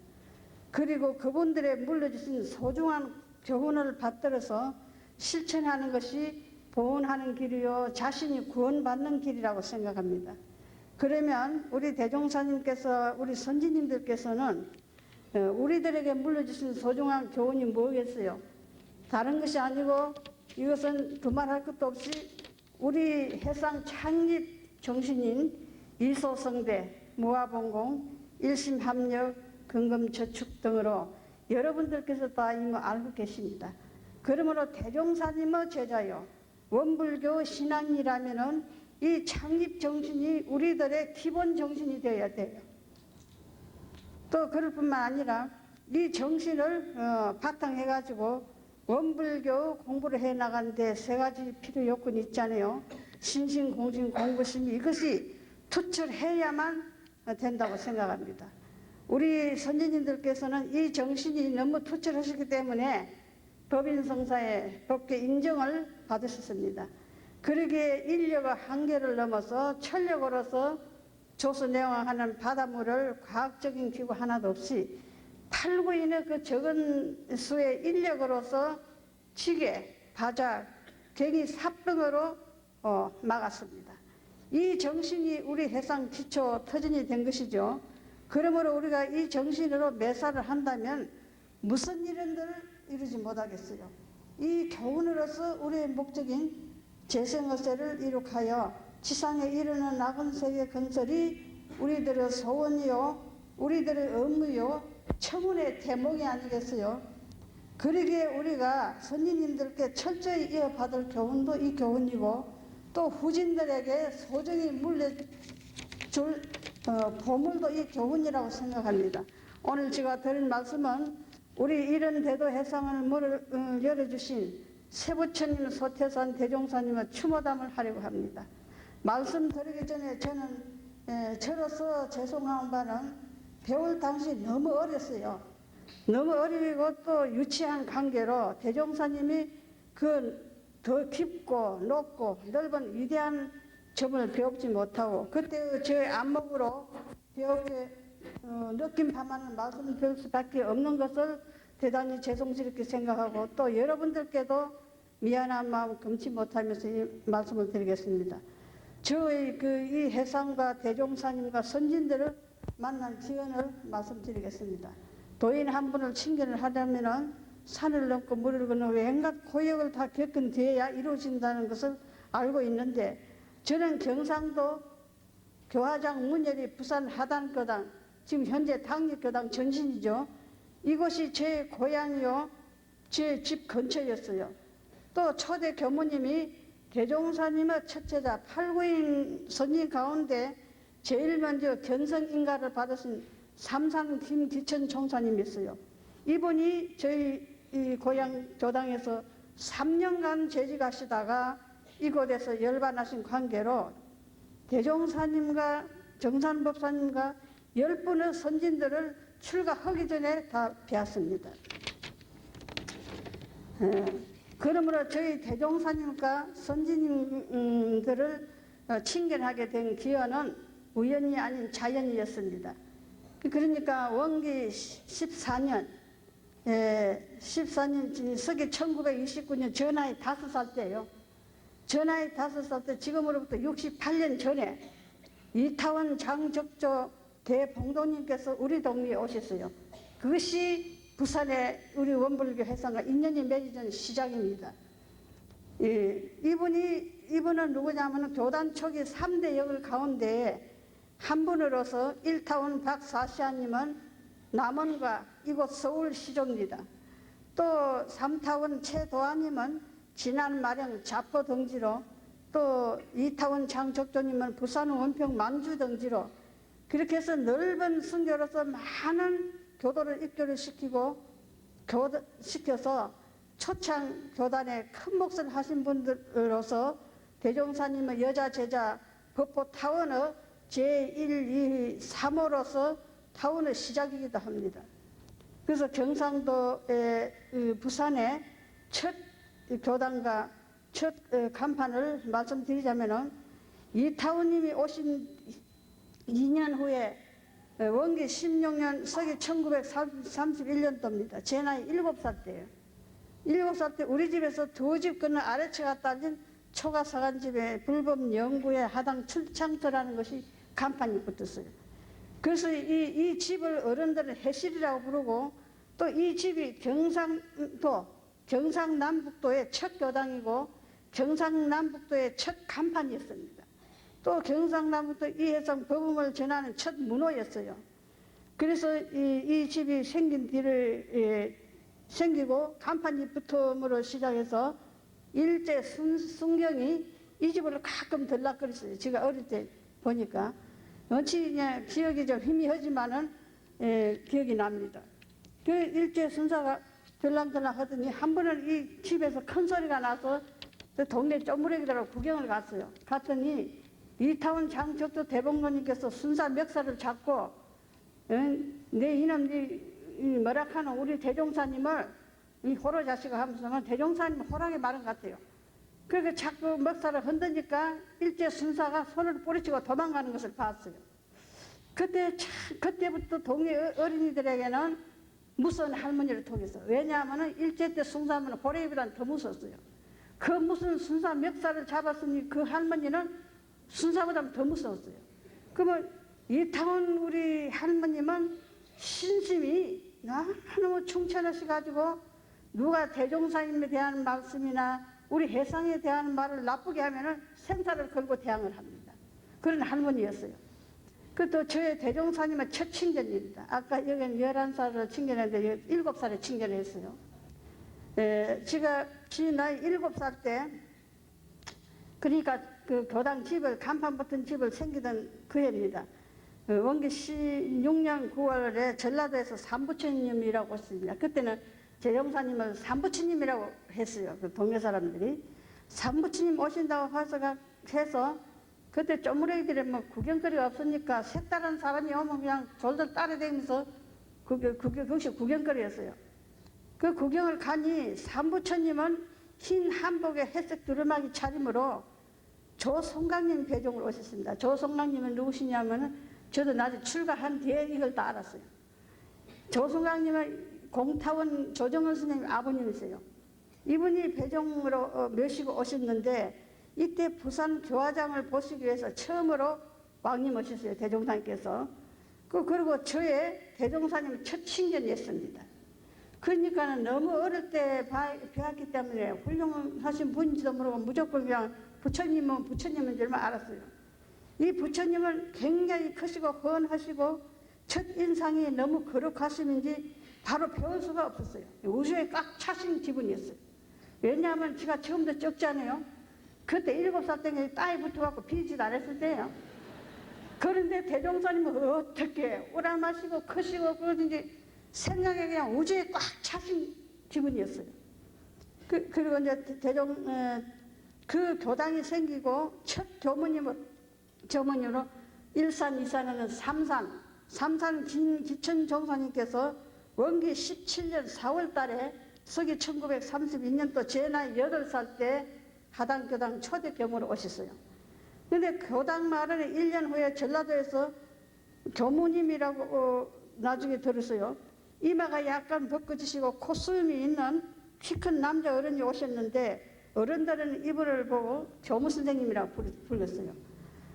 그리고 그분들의 물려주신 소중한 교훈을 받들어서 실천하는 것이 보훈하는 길이요 자신이 구원받는 길이라고 생각합니다. 그러면 우리 대종사님께서 우리 선지님들께서는 우리들에게 물려주신 소중한 교훈이 뭐겠어요? 다른 것이 아니고 이것은 두말할 것도 없이 우리 해상 창립 정신인 일소성대, 무아봉공, 일심합력, 근검저축 등으로 여러분들께서 다 이미 알고 계십니다. 그러므로 대종사님의 제자요 원불교 신앙이라면은 이 창립 정신이 우리들의 기본 정신이 되어야 돼요. 또 그럴 뿐만 아니라 이 정신을 바탕해가지고 원불교 공부를 해나가는데 세 가지 필요 요건이 있잖아요. 신신, 공신, 공부심 이것이 투철해야만 된다고 생각합니다. 우리 선지님들께서는 이 정신이 너무 투철하시기 때문에 법인성사의 법계 인정을 받으셨습니다. 그러기에 인력의 한계를 넘어서 천력으로서 조선내왕하는 바닷물을 과학적인 기구 하나도 없이 탈구인의 그 적은 수의 인력으로서 지게, 바작, 갱이 삽등으로 막았습니다. 이 정신이 우리 해상 기초 터전이 된 것이죠. 그러므로 우리가 이 정신으로 매사를 한다면 무슨 일들을 이루지 못하겠어요. 이 교훈으로서 우리의 목적인 재생어세를 이룩하여 지상에 이르는 낙원 세계 건설이 우리들의 소원이요 우리들의 의무요 청운의 대목이 아니겠어요. 그러기에 우리가 선지님들께 철저히 이어받을 교훈도 이 교훈이고 또 후진들에게 소정히 물려줄 보물도 이 교훈이라고 생각합니다. 오늘 제가 드린 말씀은 우리 이런 대도 해상을 문을 열어주신 세부처님, 소태산, 대종사님의 추모담을 하려고 합니다. 말씀 드리기 전에 저는 저로서 죄송한 바는 배울 당시 너무 어렸어요. 너무 어리고 또 유치한 관계로 대종사님이 그 더 깊고 높고 넓은 위대한 점을 배우지 못하고 그때 제 안목으로 배우게 느낌 밤하는 말씀을 배울 수밖에 없는 것을 대단히 죄송스럽게 생각하고 또 여러분들께도 미안한 마음 금치 못하면서 이 말씀을 드리겠습니다. 저의 이 해상과 대종사님과 선진들을 만날 기원을 말씀드리겠습니다. 도인 한 분을 칭견을 하려면은 산을 넘고 물을 건너 온갖 고역을 다 겪은 뒤에야 이루어진다는 것을 알고 있는데 저는 경상도 교화장 문열이 부산 하단교당 지금 현재 당립교당 전신이죠. 이곳이 제 고향이요 제 집 근처였어요. 또 초대 교무님이 대종사님의 첫째자 팔구인 선진 가운데 제일 먼저 견성인가를 받으신 삼산 김기천 총사님이었어요. 이분이 저희 이 고향 교당에서 3년간 재직하시다가 이곳에서 열반하신 관계로 대종사님과 정산법사님과 10분의 선진들을 출가하기 전에 다 뵈었습니다. 그러므로 저희 대종사님과 선지님들을 칭견하게 된 기원은 우연이 아닌 자연이었습니다. 그러니까 원기 14년, 14년 서기 1929년 저 나이 5살 때요. 저 나이 5살 때 지금으로부터 68년 전에 이타원 장적조 대봉도님께서 우리 동네에 오셨어요. 그것이 부산의 우리 원불교 해상과 인연이 맺어진 시작입니다. 이분은 누구냐면 교단 초기 3대 역을 가운데 한 분으로서 일타원 박사시아님은 남원과 이곳 서울시조입니다. 또 3타원 최도아님은 진안 마령 자포 등지로 또 2타원 장적조님은 부산 원평 만주 등지로 그렇게 해서 넓은 선교로서 많은 교도를 입교를 시켜서 초창 교단에 큰 몫을 하신 분들로서 대종사님의 여자 제자 법보 타원의 제1, 2, 3호로서 타원의 시작이기도 합니다. 그래서 경상도의 부산의 첫 교단과 첫 간판을 말씀드리자면은 이타원님이 오신 2년 후에 원기 16년 서기 1931년도입니다. 제 나이 7살 때예요. 7살 때 우리 집에서 두 집 건너 아래채가 딸린 초가사관집에 불법 영구에 하당 출창터라는 것이 간판이 붙었어요. 그래서 이 집을 어른들은 해실이라고 부르고, 또 이 집이 경상남북도의 첫 교당이고 경상남북도의 첫 간판이었습니다. 또 경상남북도 이해성 법음을 전하는 첫 문호였어요. 그래서 이 집이 생기고 간판이 붙음으로 시작해서 일제 순경이 이 집으로 가끔 들락거렸어요. 제가 어릴 때 보니까. 어찌 그냥 기억이 좀 희미하지만은 기억이 납니다. 그 일제 순사가 들락들락 하더니 한 번은 이 집에서 큰 소리가 나서 그 동네 쪼무레기들하고 구경을 갔어요. 갔더니 이타원 장적도 대법관님께서 순사 멱살을 잡고 내 이놈 뭐라카노 우리 대종사님을 이 호로 자식을 하면서 대종사님 호랑이 말은 같아요. 그렇게 자꾸 멱살을 흔드니까 일제 순사가 손을 뿌리치고 도망가는 것을 봤어요. 그때부터 동네 어린이들에게는 무서운 할머니를 통해서, 왜냐하면 일제 때 순사하면 호랑이보다는 더 무서웠어요. 그 무슨 순사 멱살을 잡았으니 그 할머니는 순사보다 더 무서웠어요. 그러면 이타원 우리 할머님은 신심이 너무 충천하셔가지고 누가 대종사님에 대한 말씀이나 우리 해상에 대한 말을 나쁘게 하면은 생사를 걸고 대항을 합니다. 그런 할머니였어요. 그또 저의 대종사님은 첫 친견입니다. 아까 여기는 11살을 친견했는데 7살에 친견했어요. 제가 지 나이 7살 때, 그러니까 그 교당 집을, 간판 붙은 집을 생기던 그 해입니다. 원기 16년 9월에 전라도에서 삼부처님이라고 했습니다. 그때는 제 영사님을 삼부처님이라고 했어요. 그 동네 사람들이. 삼부처님 오신다고 해서 그때 쪼무레기들이 뭐 구경거리가 없으니까 색다른 사람이 오면 그냥 졸졸 따라다니면서 그것이 구경거리였어요. 그 구경을 가니 삼부처님은 흰 한복에 회색 두루마기 차림으로 조성강님 배종을 오셨습니다. 조성강님은 누구시냐면은 저도 나중에 출가한 뒤에 이걸 다 알았어요. 조성강님은 공타원 조정원 스님의 아버님이세요. 이분이 배종으로 모시고 오셨는데 이때 부산 교화장을 보시기 위해서 처음으로 왕님 오셨어요. 대종사님께서. 그리고 저의 대종사님은 첫 친견이었습니다. 그러니까 너무 어릴 때 배웠기 때문에 훌륭하신 분인지도 모르고 무조건 그냥 부처님은 부처님인 줄만 알았어요. 이 부처님은 굉장히 크시고 헌하시고 첫 인상이 너무 거룩하심인지 바로 배울 수가 없었어요. 우주에 꽉 차신 기분이었어요. 왜냐하면 제가 처음부터 적잖아요. 그때 7살 때 따위 붙어갖고 비지도 안 했을 때예요. 그런데 대종사님은 어떻게 오라마시고 크시고 그러든지 생각에 그냥 우주에 꽉 차신 기분이었어요. 그리고 이제 그 교당이 생기고 첫 교무님으로 일산, 이산에는 삼산 기천 종사님께서 원기 17년 4월 달에 서기 1932년도 제 나이 8살 때 하당교당 초대 경으로 오셨어요. 근데 교당 말은 1년 후에 전라도에서 교무님이라고 나중에 들었어요. 이마가 약간 벗겨지시고 콧수염이 있는 키 큰 남자 어른이 오셨는데 어른들은 이분을 보고 교무 선생님이라고 불렀어요.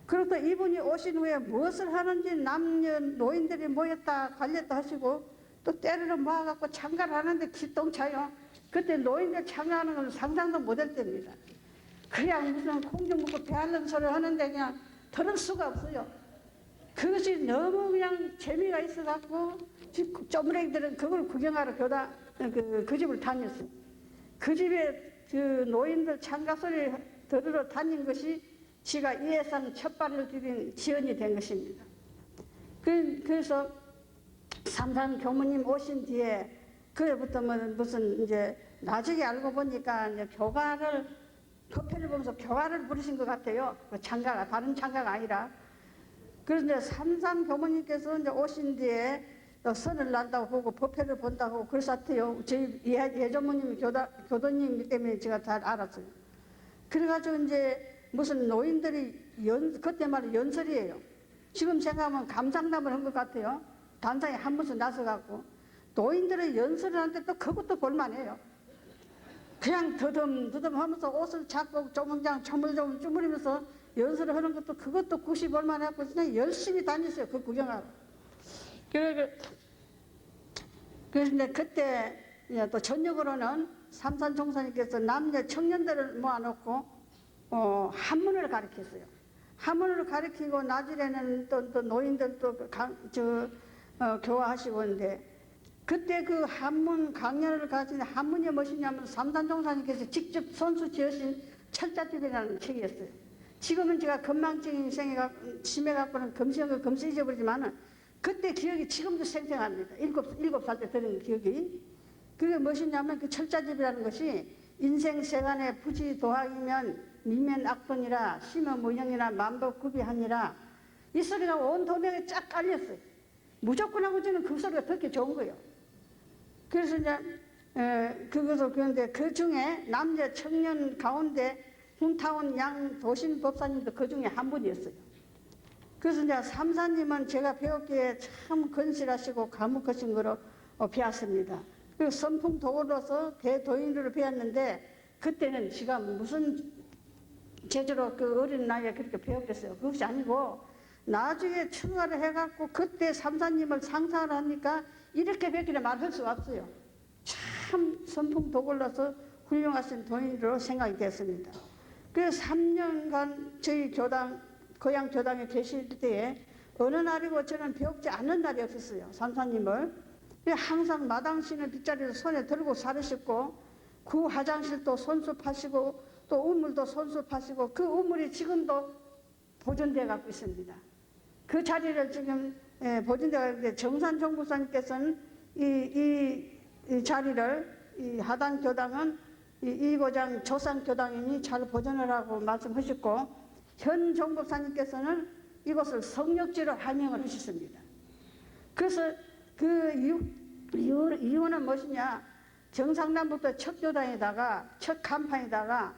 그리고 또 이분이 오신 후에 무엇을 하는지 남녀 노인들이 모였다 관렸다 하시고 또 때로는 모아갖고 참가를 하는데 기똥차요. 그때 노인들 참가하는 건 상상도 못할 때입니다. 그냥 무슨 공중 먹고 배 앓는 소리 하는데 그냥 들을 수가 없어요. 그것이 너무 그냥 재미가 있어갖고 쪼무레기들은 그걸 구경하러 그 집을 다녔어요. 그 집에 그 노인들 참가 소리 들으러 다닌 것이 지가 이해상 첫 발을 디딘 지연이 된 것입니다. 그래서 삼산 교무님 오신 뒤에 그때부터 무슨 이제 나중에 알고 보니까 이제 교가를 법회를 보면서 교가를 부르신 것 같아요. 그 창가가 다른 창가가 아니라. 그래서 이제 삼산 교무님께서 이제 오신 뒤에 또 선을 난다고 보고 법회를 본다고 그랬었대요. 저희 예조모님 교도님 때문에 제가 잘 알았어요. 그래가지고 이제 무슨 노인들이 그때 말은 연설이에요. 지금 생각하면 감상담을 한 것 같아요. 단상에 한 번씩 나서갖고. 노인들의 연설을 하는데 또 그것도 볼만해요. 그냥 더듬더듬 하면서 옷을 잡고 조문장 조물조물 주무리면서 연설을 하는 것도 그것도 굿이 볼만해갖고 그냥 열심히 다녔어요. 그 구경하고. 그래서 이제 그때 이제 또 저녁으로는 삼산 총사님께서 남녀 청년들을 모아놓고 한문을 가르쳤어요. 한문을 가르치고 낮에는 또 노인들도 교화하시고 있는데 그때 그 한문 강연을 가르치는데 한문이 무엇이냐면 삼산 총사님께서 직접 손수 지으신 철자집이라는 책이었어요. 지금은 제가 건망증이 심해갖고는 금시 잊어버리지만은 그때 기억이 지금도 생생합니다. 일곱 살 때 들은 기억이. 그게 무엇이냐면 그 철자집이라는 것이 인생 세간의 부지 도학이면 미면 악분이라 심어 무형이나 만법구비하니라 이 소리가 온 도명에 쫙 깔렸어요. 무조건 하고 저는 그 소리가 듣기 좋은 거예요. 그래서 이제 그런데 그 중에 남녀 청년 가운데 훈타운 양도신 법사님도 그 중에 한 분이었어요. 그래서 이제 삼사님은 제가 배웠기에 참 건실하시고 감옥하신 거로 배웠습니다. 그리고 선풍도로서 대도인으로 배웠는데 그때는 지가 무슨 제대로 그 어린 나이에 그렇게 배웠겠어요. 그것이 아니고 나중에 청가를 해갖고 그때 삼사님을 상상을 하니까 이렇게 뵙기를 말할 수가 없어요. 참 선풍도굴로서 훌륭하신 도인으로 생각이 됐습니다. 그래서 3년간 저희 교당 고향 교당에 계실 때에 어느 날이고 저는 배우지 않는 날이 없었어요. 삼사님을. 항상 마당신을 빗자리를 손에 들고 살으셨고 그 화장실도 손수파시고 또 우물도 손수파시고 그 우물이 지금도 보존되어 갖고 있습니다. 그 자리를 지금 보존되어 있는데 정산 정부사님께서는 이 자리를 이 하단 교당은 이 고장 조상 교당이니 잘 보존을 하고 말씀하셨고 현 정법사님께서는 이것을 성역지로 함양을 하셨습니다. 그래서 그 이유는 무엇이냐? 정상남부터 첫 교당에다가 첫 간판에다가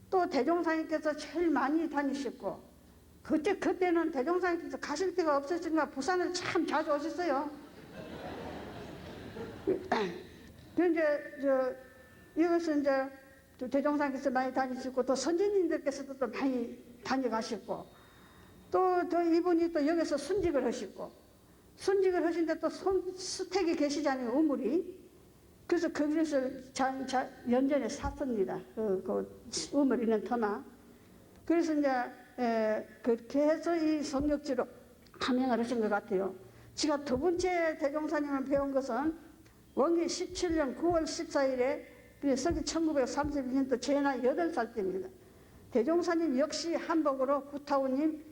또 대종사님께서 제일 많이 다니셨고 그때는 대종사님께서 가실 데가 없으신가 부산을 참 자주 오셨어요. 그런데 이것은 이제 대종사님께서 많이 다니시고 또 선진님들께서도 또 많이 다녀가셨고 또 이분이 또 여기서 순직을 하시고 순직을 하신데 또 수택이 계시잖아요. 우물이. 그래서 거기서 연전에 샀습니다. 그 우물 있는 터마. 그래서 이제 그렇게 해서 이 성역지로 함양을 하신 것 같아요. 제가 두 번째 대종사님을 배운 것은 원기 17년 9월 14일에 서기 1931년도 제 나이 8살 때입니다. 대종사님 역시 한복으로 구타우님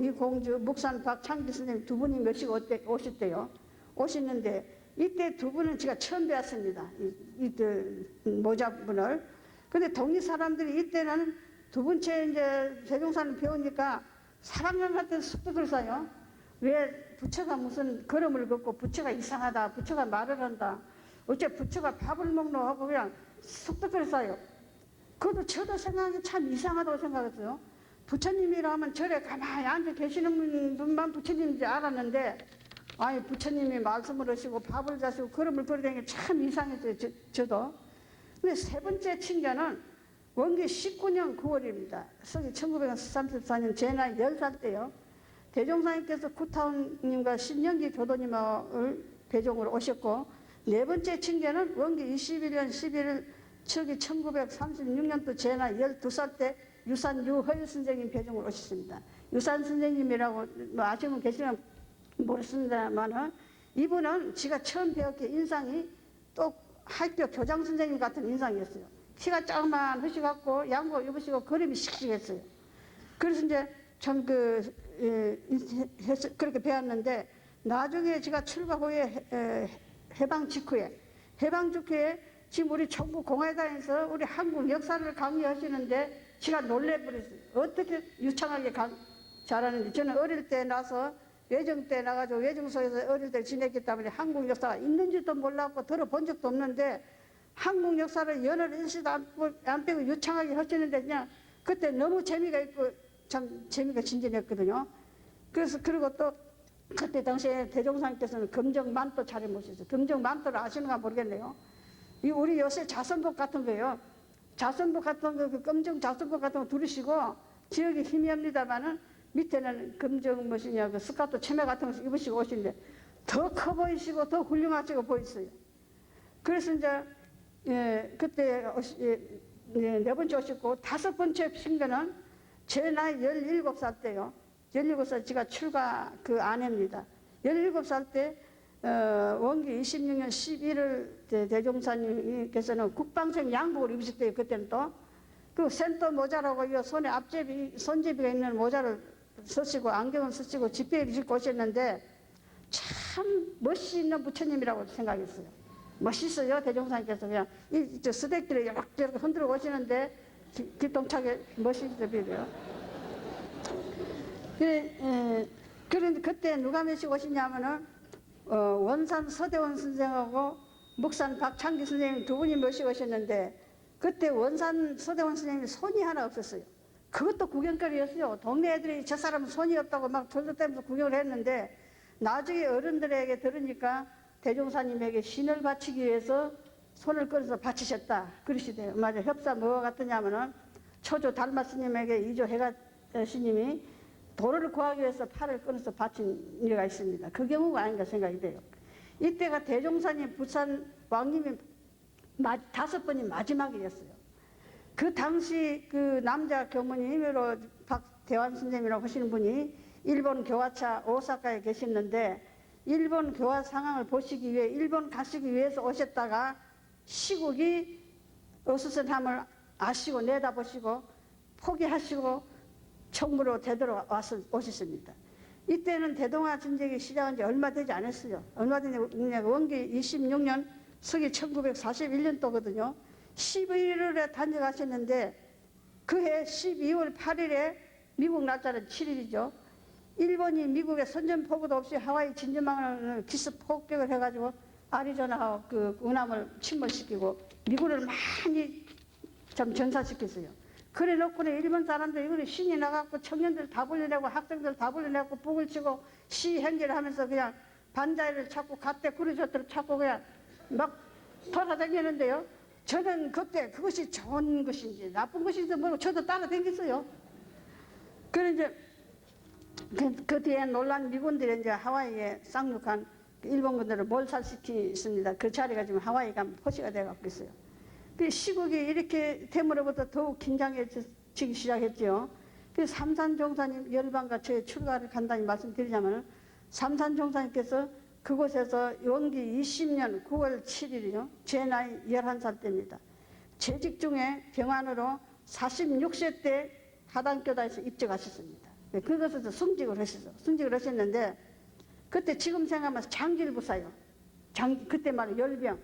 이공주, 묵산 박창기 선생님 두 분이 몇씩 오셨대요. 오셨는데 이때 두 분은 제가 처음 뵈었습니다. 이들 모자분을. 근데 동리 사람들이 이때는 두 번째 이제 대종사님 배우니까 사랑방 같은 쑥떡을 싸요. 왜 부처가 무슨 걸음을 걷고 부처가 이상하다, 부처가 말을 한다. 어째 부처가 밥을 먹노 하고 그냥 쑥떡을 싸요. 그것도 저도 생각이 참 이상하다고 생각했어요. 부처님이라 하면 절에 가만히 앉아 계시는 분만 부처님인지 알았는데 아니 부처님이 말씀을 하시고 밥을 자시고 걸음을 걸으다니까 참 이상했어요. 저도. 근데 세 번째 친견은 원기 19년 9월입니다. 서기 1934년 제 나이 10살 때요. 대종사님께서 구타운님과 신영기 교도님을 배종으로 오셨고 네 번째 친견은 원기 21년 11일 서기 1936년도 제 나이 12살 때 유산 유허유 선생님 배종으로 오셨습니다. 유산 선생님이라고 아시면 계시면 모르겠습니다만 이분은 제가 처음 배웠기에 인상이 또 학교 교장 선생님 같은 인상이었어요. 키가 조그만 하시갖고 양복 입으시고 그림이 씩씩했어요. 그래서 이제 참 그렇게 배웠는데 나중에 제가 출가 후에 해방 직후에 지금 우리 정부 공회당에서 우리 한국 역사를 강의하시는데 제가 놀래버렸어요. 어떻게 유창하게 잘하는지. 저는 어릴 때 나서 외정 때 나가지고 외정소에서 어릴 때 지냈기 때문에 한국 역사가 있는지도 몰랐고 들어본 적도 없는데 한국 역사를 연을 일시도 안 빼고 유창하게 하시는데 그냥 그때 너무 재미가 있고 참 재미가 진진했거든요. 그래서 그리고 또 그때 당시에 대종사님께서는 금정만도 차려 모셨어요. 금정만도를 아시는가 모르겠네요. 이 우리 요새 자선복 같은 거예요. 자선복 같은 거, 그 검정 자선복 같은 거 두르시고 지역이 희미합니다만은 밑에는 검정 무엇이냐 그 스카트 치마 같은 거 입으시고 오시는데 더 커 보이시고 더 훌륭하시고 보였어요. 그래서 이제 그때 네 번째 오셨고 다섯 번째 신 거는 제 나이 17살 때요. 17살 제가 출가 그 아내입니다. 17살 때 원기 26년 11월 대종사님께서는 국방생 양복을 입으셨대요. 그때는 또 그 센터 모자라고 이 손에 앞제비 손제비가 있는 모자를 쓰시고 안경을 쓰시고 지폐를 싣고 오셨는데 참 멋이 있는 부처님이라고 생각했어요. 멋있어요. 대종사님께서 그냥 저 스낵들을 이렇게 흔들어 오시는데 기똥차게 멋있어 보여요. 그런데 그때 누가 몇씩 오시냐면은 원산 서대원 선생하고 묵산 박창기 선생님 두 분이 몇씩 오셨는데 그때 원산 서대원 선생님이 손이 하나 없었어요. 그것도 구경거리였어요. 동네 애들이 저 사람은 손이 없다고 막 돌돌대면서 구경을 했는데 나중에 어른들에게 들으니까 대종사님에게 신을 바치기 위해서 손을 끊어서 바치셨다 그러시대요. 맞아. 협사 뭐가 같으냐면은 초조 달마 스님에게 이조 해가 스님이 도를 구하기 위해서 팔을 끊어서 바친 일가 있습니다. 그 경우가 아닌가 생각이 돼요. 이때가 대종사님 부산 왕님이 5번이 마지막이었어요. 그 당시 그 남자 교무님으로 박대환 선생님이라고 하시는 분이 일본 교화차 오사카에 계셨는데 일본 교화 상황을 보시기 위해 일본 가시기 위해서 오셨다가 시국이 어수선함을 아시고 내다보시고 포기하시고 청무로 되돌아와서 오셨습니다. 이때는 대동아 전쟁이 시작한 지 얼마 되지 않았어요. 얼마 되냐 원기 26년 서기 1941년도거든요. 11월에 단정하셨는데 그해 12월 8일에 미국 날짜는 7일이죠. 일본이 미국에 선전포고도 없이 하와이 진주망을 기습 폭격을 해가지고 아리조나 그 운함을 침몰시키고 미국을 많이 좀 전사시켰어요. 그래 놓고는 일본 사람들 이거는 신이 나갖고 청년들 다 불려내고 학생들 다 불려내고 북을 치고 시행제를 하면서 그냥 반자회를 찾고 갓대 구르조트를 찾고 그냥 막 돌아다니는데요. 저는 그때 그것이 좋은 것인지 나쁜 것인지 모르고 저도 따라다녔어요. 그래 이제 그 뒤에 놀란 미군들이 이제 하와이에 쌍륙한 일본군들을 몰살시켰습니다. 그 자리가 지금 하와이가 포시가 돼갖고 있어요. 그 시국이 이렇게 됨으로부터 더욱 긴장해지기 시작했죠. 그 삼산종사님 열반과 저의 출가를 간단히 말씀드리자면 삼산종사님께서 그곳에서 원기 20년 9월 7일이요. 제 나이 11살 때입니다. 재직 중에 병환으로 46세 때 하단교다에서 입직하셨습니다. 그것에서 승직을 하셨어요. 승직을 하셨는데 그때 지금 생각하면 장질부사요. 그때 말은 열병.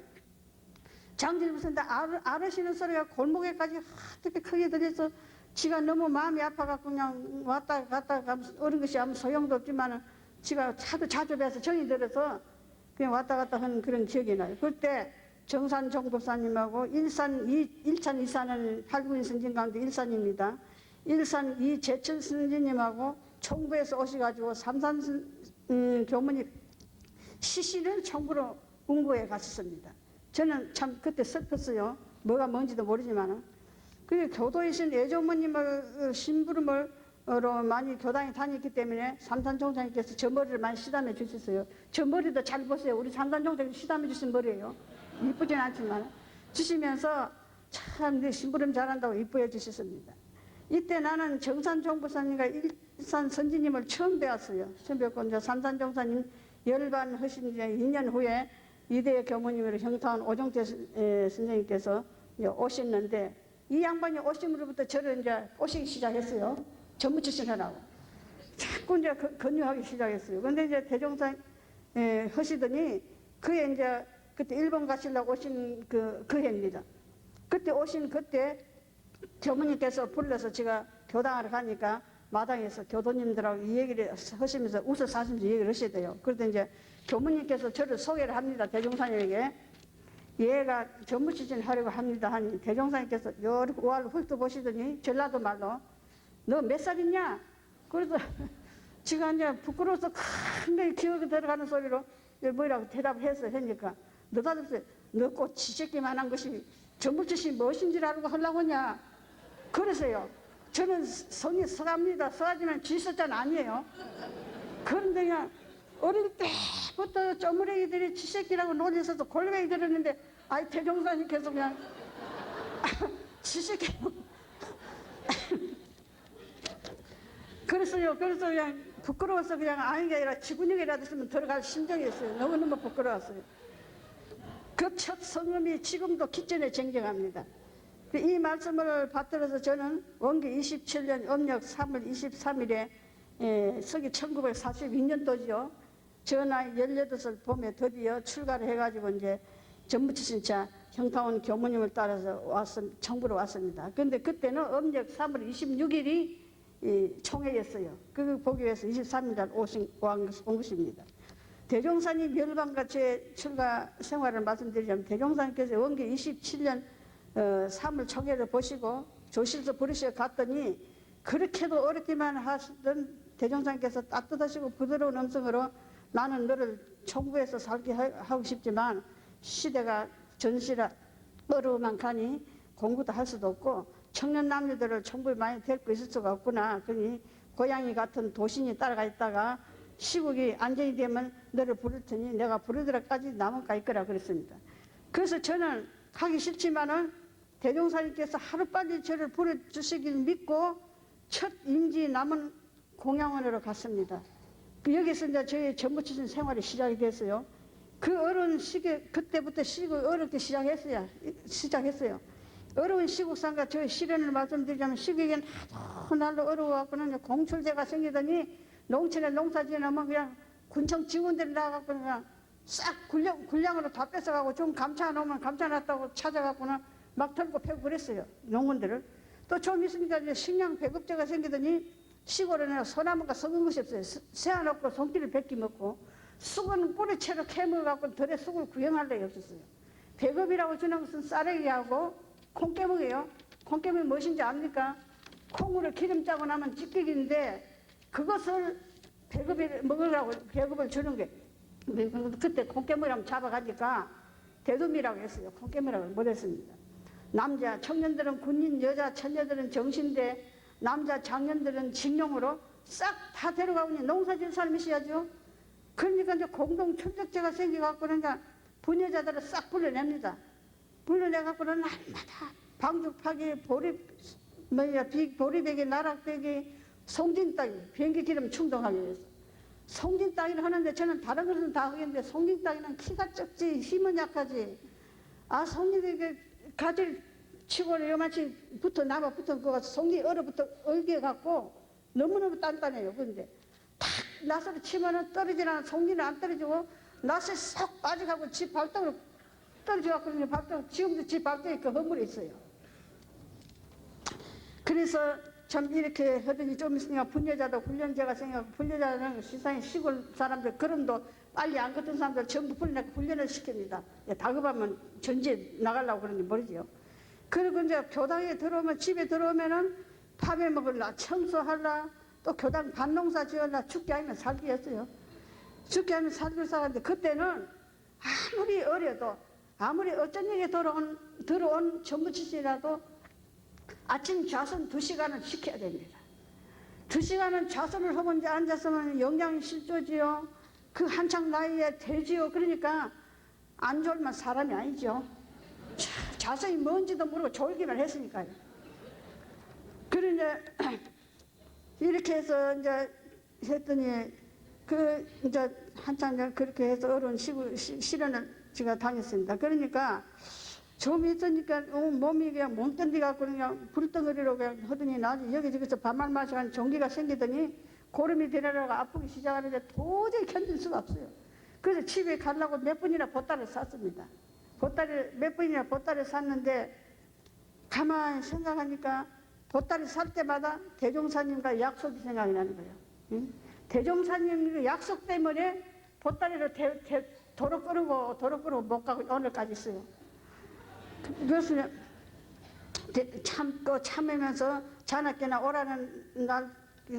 장질부사인데 아르시는 소리가 골목에까지 어떻게 크게 들려서 지가 너무 마음이 아파갖고 그냥 왔다 갔다 가면서 어른 것이 아무 소용도 없지만은 지가 차도 자주 뵈서 정이 들어서 그냥 왔다 갔다 하는 그런 기억이 나요. 그때 정산 정법사님하고 일산 이산은 8구인 선진 가운데 일산입니다. 일산 이재철 선진님하고 청구에서 오셔가지고 삼산 교문이 시신을 청구로 운구해 갔었습니다. 저는 참 그때 슬펐어요. 뭐가 뭔지도 모르지만은. 그 교도이신 예조모님을 심부름으로 많이 교당에 다녔기 때문에 삼산종사님께서 저 머리를 많이 시담해 주셨어요. 저 머리도 잘 보세요. 우리 삼산종사님 시담해 주신 머리예요. 이쁘진 않지만 주시면서 참 네 심부름 잘한다고 이쁘게 주셨습니다. 이때 나는 정산종부사님과 일산 선지님을 처음 배웠어요. 처음 배웠고 이제 삼산종사님 열반 하신 이제 2년 후에 이대 교무님으로 형타한 오정태 선생님께서 오셨는데 이 양반이 오심으로부터 저를 이제 꼬시기 시작했어요. 전무치신하라고. 자꾸 이제 권유하기 시작했어요. 근데 이제 대종사 하시더니 그에 이제 그때 일본 가시려고 오신 그 해입니다. 그때 오신 그때 교무님께서 불러서 제가 교당하러 가니까 마당에서 교도님들하고 이 얘기를 하시면서 웃어서 하시면서 얘기를 하셔야 돼요. 그런데 이제 교무님께서 저를 소개를 합니다. 대종사님에게. 얘가 전무치진 하려고 합니다 하니 대종사님께서 요렇게 우아를 훑어보시더니 전라도 말로 너 몇 살이냐? 그래서 지가 이제 부끄러워서 큰 기억이 들어가는 소리로 뭐라고 대답해서 하니까 너다들 너꽃 지새끼만한 것이 전부치시 무엇인 줄 알고 하려고 하냐 그러세요. 저는 성이 서갑니다. 서하지만 지서자는 아니에요. 그런데 그냥 어릴 때부터 쪼무레기들이 지새끼라고 놀려서도 골뱅이 들었는데 아이 대종사님께서 그냥 지새끼 그래서 그냥 부끄러워서 그냥 아닌 게 아니라 지구력이라도 있으면 들어갈 심정이었어요. 너무너무 부끄러웠어요. 그 첫 성음이 지금도 기전에 쟁쟁합니다. 이 말씀을 받들어서 저는 원기 27년 음력 3월 23일에 서기 1942년도죠. 저 나이 18살 봄에 드디어 출가를 해가지고 이제 전부치신차 형타원 교무님을 따라서 청부로 왔습니다. 그런데 그때는 음력 3월 26일이 총회였어요. 그 보기 위해서 23일날 온 것입니다. 대종사님 멸방과 제 출가 생활을 말씀드리자면 대종사님께서 원기 27년 3월 총회를 보시고 조실서 부르시어 갔더니 그렇게도 어렵기만 하시던 대종사님께서 따뜻하시고 부드러운 음성으로 나는 너를 총부에서 살게 하고 싶지만 시대가 전시라 어려움만 가니 공부도 할 수도 없고 청년 남녀들을 총부에 많이 데리고 있을 수가 없구나. 그러니 고양이 같은 도신이 따라가 있다가 시국이 안정이 되면 너를 부를 테니 내가 부르더라까지 남은가 있거라 그랬습니다. 그래서 저는 가기 싫지만은 대종사님께서 하루빨리 저를 부르주시길 믿고 첫 임지 남은 공양원으로 갔습니다. 여기서 이제 저희 전부치신 생활이 시작이 됐어요. 그 어려운 시기, 그때부터 시국이 어렵게 시작했어요. 어려운 시국상과 저희 시련을 말씀드리자면 시국이 날로 어려워갖고는 공출제가 생기더니 농촌에 농사 지으면 그냥 군청 직원들이 나가고 그냥 싹 군량으로 다 뺏어가고 좀 감춰놓으면 감춰놨다고 찾아갖고는 막 털고 패고 그랬어요. 농원들을. 또 좀 있으니까 이제 식량 배급제가 생기더니 시골에는 소나무가 썩은 것이 없어요. 세안없고 손길을 뱉기 먹고 쑥은 뿌리채로 캐먹어갖고 덜에 쑥을 구경할 데가 없었어요. 배급이라고 주는 것은 쌀에기하고 콩깨먹이에요. 콩깨먹이 무엇인지 압니까? 콩으로 기름 짜고 나면 찌개기인데 그것을 먹으라고 배급을 주는 게 그때 콩깨물이라고 잡아가니까 대둠이라고 했어요. 콩깨물이라고 못했습니다. 남자 청년들은 군인, 여자 처녀들은 정신대, 남자 장년들은 징용으로 싹 다 데려가고 농사 지을 사람이 있어야죠. 그러니까 이제 공동 출적제가 생겨갖고 그러니까 부녀자들을 싹 불러냅니다. 불러내갖고는 날마다 방죽파기, 보리배기, 나락배기, 송진따기, 비행기 기름 충동하기 위해서. 송진따기를 하는데 저는 다른 것은 다 하겠는데 송진따기는 키가 적지 힘은 약하지. 아 송진이 가지를 치고 요만치 나무 붙은 거 같아 송이 얼어붙어 얼개갖고 너무너무 단단해요. 그런데 탁 낫으로 치면은 떨어지지 않아. 송이는 안 떨어지고 낫에 쏙 빠져가고 집 발등으로 떨어져갖고 발등 지금도 집 발등에 그 허물이 있어요. 그래서 참 이렇게 하더니 좀 있으니까 분여자도 훈련제가 생겨서 분여자는 세상에 시골 사람들 걸음도 빨리 안 걷던 사람들 전부 훈련을 시킵니다. 다급하면 전지에 나가려고 그러는지 모르지요. 그리고 이제 교당에 들어오면 집에 들어오면은 밥에 먹을라 청소할라 또 교당 밭농사 지을라 죽게 하면 살기였어요. 죽게 하면 살기를 살았는데 그때는 아무리 어려도 아무리 어쩐 일이 들어온 전부치시라도 아침 좌선 2시간을 지켜야 됩니다. 2시간은 좌선을 하고 이제 앉았으면 영양이 실조지요. 그 한창 나이에 되지요. 그러니까 안 졸면 사람이 아니죠. 좌선이 뭔지도 모르고 졸기만 했으니까요. 그런데 이렇게 해서 이제 했더니 이제 한창 그렇게 해서 어려운 시련을 제가 다녔습니다. 그러니까 좀 있으니까 몸이 그냥 몽던디 갖고 그냥 불덩어리로 그냥 하더니 나중에 여기저기서 밥만 마시고 종기가 생기더니 고름이 되려고 아프기 시작하는데 도저히 견딜 수가 없어요. 그래서 집에 가려고 몇 번이나 보따리를 샀습니다. 몇 번이나 보따리를 샀는데 가만히 생각하니까 보따리 살 때마다 대종사님과 약속이 생각이 나는 거예요. 응? 대종사님 약속 때문에 보따리를 도로 끌고 못 가고 오늘까지 있어요. 그래서 참고 참으면서 자나깨나 오라는 날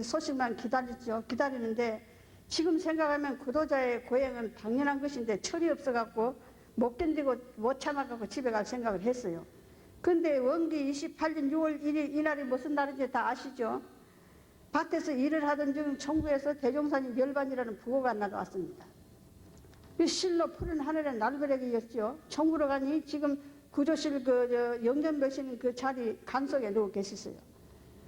소식만 기다렸죠. 기다리는데 지금 생각하면 구도자의 고행은 당연한 것인데 철이 없어갖고 못 견디고 못 참아갖고 집에 갈 생각을 했어요. 근데 원기 28년 6월 1일 이날이 무슨 날인지 다 아시죠? 밭에서 일을 하던 중 청구에서 대종사님 멸반이라는 부고가 나왔습니다. 이 실로 푸른 하늘의 날벼락이었죠. 청구로 가니 지금 구조실 영전 벼시는 그 자리 간속에 누워 계셨어요.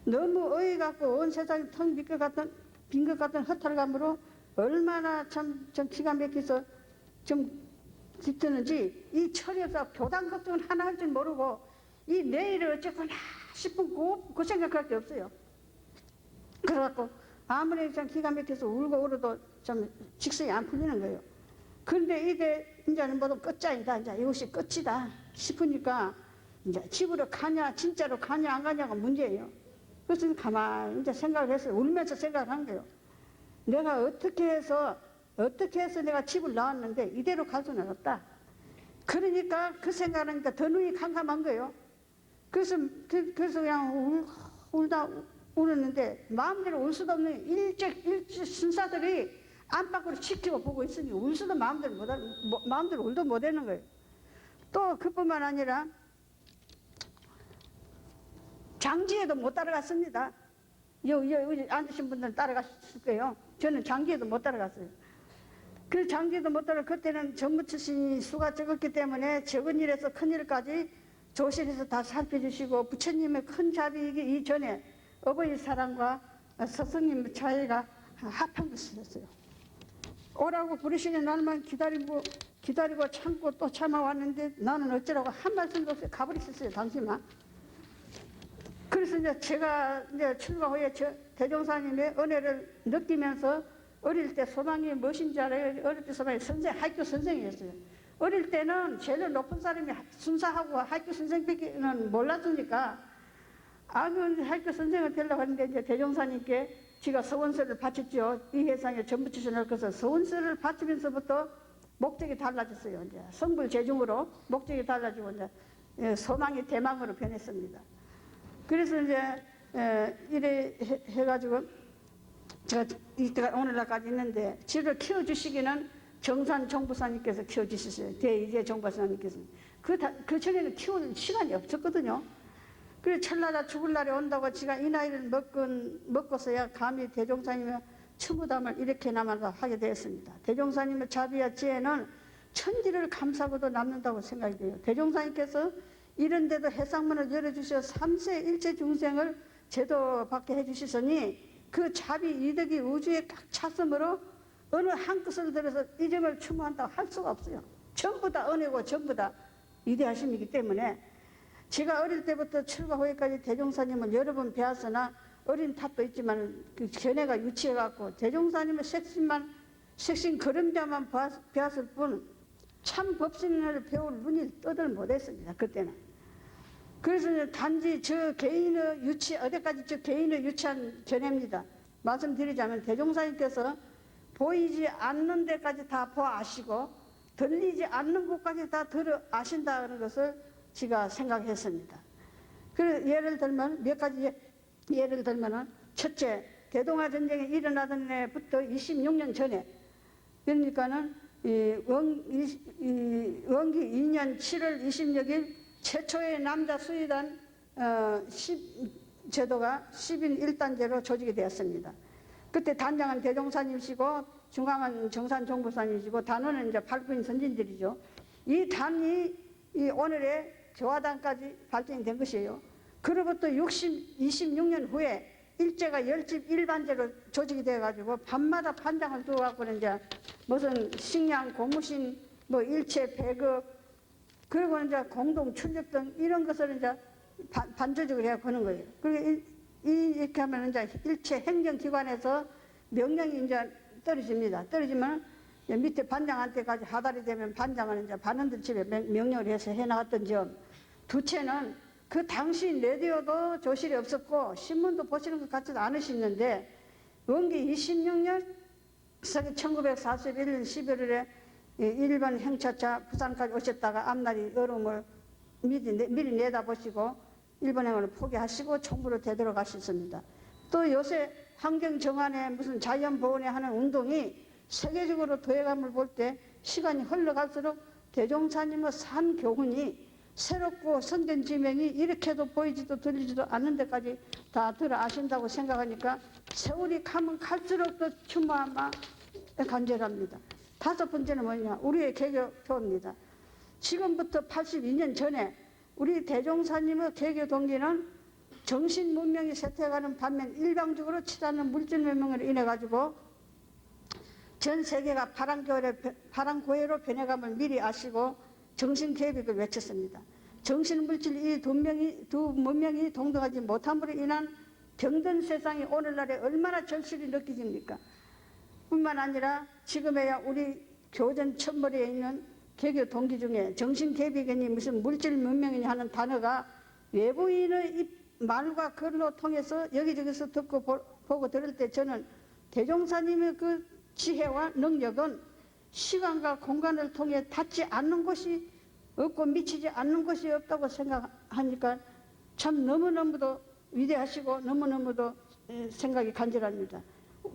너무 어이갖고 온 세상이 텅 빈 것 같은 허탈감으로 얼마나 참 기가 막혀서 좀 깃드는지 이 철이 없어 교단 걱정은 하나 할 줄 모르고 이 내일을 어쨌거나 싶은 그 생각할 게 없어요. 그래갖고 아무리 좀 기가 막혀서 울고 울어도 좀 직성이 안 풀리는 거예요. 그런데 이게 이제는 모두 끝장이다. 이제 이것이 끝이다 싶으니까 이제 집으로 가냐 진짜로 가냐 안 가냐가 문제예요. 그래서 가만히 이제 생각을 했어요. 울면서 생각을 한 거예요. 내가 어떻게 해서 내가 집을 나왔는데 이대로 갈 수는 없다. 그러니까 그 생각을 하니까 더 눈이 캄캄한 거예요. 그래서 그냥 울다 울었는데 마음대로 울 수도 없는 일찍 순사들이 안팎으로 지키고 보고 있으니 울 수도 마음대로 울도 못하는 거예요. 또 그뿐만 아니라 장지에도 못 따라갔습니다. 여기 앉으신 분들은 따라갔을 거예요. 저는 장지에도 못 따라갔어요. 그 장지에도 못 따라 그때는 정부 출신이 수가 적었기 때문에 적은 일에서 큰 일까지 조실에서 다 살펴주시고 부처님의 큰 자비이기 이전에 어버이 사랑과 스승님 자애가 합한 것이었어요. 오라고 부르시는 날만 기다리고 참고 또 참아왔는데 나는 어쩌라고 한 말씀도 없이 가버리셨어요. 당시만. 그래서 이제 제가 이제 출가 후에 대종사님의 은혜를 느끼면서 어릴 때 소망이 무엇인지 알아요. 어릴 때 소망이 학교 선생이었어요. 어릴 때는 제일 높은 사람이 순사하고 학교 선생밖에는 몰랐으니까 그 학교 선생을 되려고 하는데 이제 대종사님께 지가 서원서를 바쳤죠. 이 세상에 전부 출신을 거서 서원서를 바치면서부터 목적이 달라졌어요. 이제 성불 재중으로 목적이 달라지고 이제 소망이 대망으로 변했습니다. 그래서 이제 이래 해가지고 제가 이때가 오늘날까지 있는데 저를 키워주시기는 정산 정부사님께서 키워주셨어요. 대이재 정부사님께서. 그 전에는 키우는 시간이 없었거든요. 그래서 철나라 죽을 날이 온다고 제가 이 나이를 먹고서야 감히 대종사님의 추무담을 이렇게나마 하게 되었습니다. 대종사님의 자비와 지혜는 천지를 감싸고도 남는다고 생각이 돼요. 대종사님께서 이런데도 해상문을 열어주셔 3세 일체 중생을 제도받게 해주시더니 그 자비 이덕이 우주에 꽉 찼으므로 어느 한 것을 들어서 이 점을 추모한다고 할 수가 없어요. 전부 다 은혜고 전부 다 위대하심이기 때문에 제가 어릴 때부터 출가 후에까지 대종사님을 여러 번 배웠으나 어린 탓도 있지만 그 견해가 유치해갖고 대종사님의 색신 그림자만 배웠을 뿐 참 법신을 배울 눈이 떠들 못했습니다. 그때는. 그래서 단지 저 개인의 어디까지 저 개인의 유치한 견해입니다. 말씀드리자면 대종사님께서 보이지 않는 데까지 다 보아시고 들리지 않는 곳까지 다 들어 아신다는 것을 제가 생각했습니다. 그래서 예를 들면 몇 가지 예를 들면은 첫째, 대동아 전쟁이 일어나던 해부터 26년 전에 그러니까는 원기 2년 7월 26일 최초의 남자 수의단 제도가 10인 1단제로 조직이 되었습니다. 그때 단장은 대종사님이시고 중앙은 정산정부사님이시고 단원은 이제 8구인 선진들이죠. 이 단이 오늘의 조화단까지 발전이 된 것이에요. 그로부터 26년 후에 일제가 열집 일반제로 조직이 돼가지고 밤마다 판장을 두어갖고는 이제 무슨 식량, 고무신, 뭐 일체 배급, 그리고 이제 공동 출력 등 이런 것을 이제 반조직을 해야 하는 거예요. 그리고 이렇게 하면 이제 일체 행정기관에서 명령이 이제 떨어집니다. 떨어지면 밑에 반장한테까지 하달이 되면 반장은 이제 반원들 집에 명령을 해서 해나갔던 점. 두째는 그 당시 라디오도 조실이 없었고 신문도 보시는 것 같지도 않으셨는데 원기 26년 1941년 11월에 일본 행차차 부산까지 오셨다가 앞날이 어려움을 미리 내다보시고 일본행을 포기하시고 총부로 되돌아가셨습니다. 또 요새 환경 정안에 무슨 자연 보호에 하는 운동이 세계적으로 도예감을 볼 때 시간이 흘러갈수록 대종사님의 산 교훈이 새롭고 선전 지명이 이렇게도 보이지도 들리지도 않는 데까지 다 들어 아신다고 생각하니까 세월이 가면 갈수록 더 추모하마 간절합니다. 다섯 번째는 뭐냐? 우리의 개교표입니다. 지금부터 82년 전에 우리 대종사님의 개교 동기는 정신 문명이 쇠퇴해가는 반면 일방적으로 치닫는 물질 문명으로 인해 가지고 전 세계가 파랑고해로 변해감을 미리 아시고 정신개벽을 외쳤습니다. 정신물질 이 두 문명이 동등하지 못함으로 인한 병든 세상이 오늘날에 얼마나 절실히 느껴집니까? 뿐만 아니라 지금에야 우리 교전 첫머리에 있는 개교 동기 중에 정신개벽이니 무슨 물질 문명이니 하는 단어가 외부인의 말과 글로 통해서 여기저기서 듣고 보고 들을 때 저는 대종사님의 그 지혜와 능력은 시간과 공간을 통해 닿지 않는 것이 없고 미치지 않는 것이 없다고 생각하니까 참 너무너무도 위대하시고 너무너무도 생각이 간절합니다.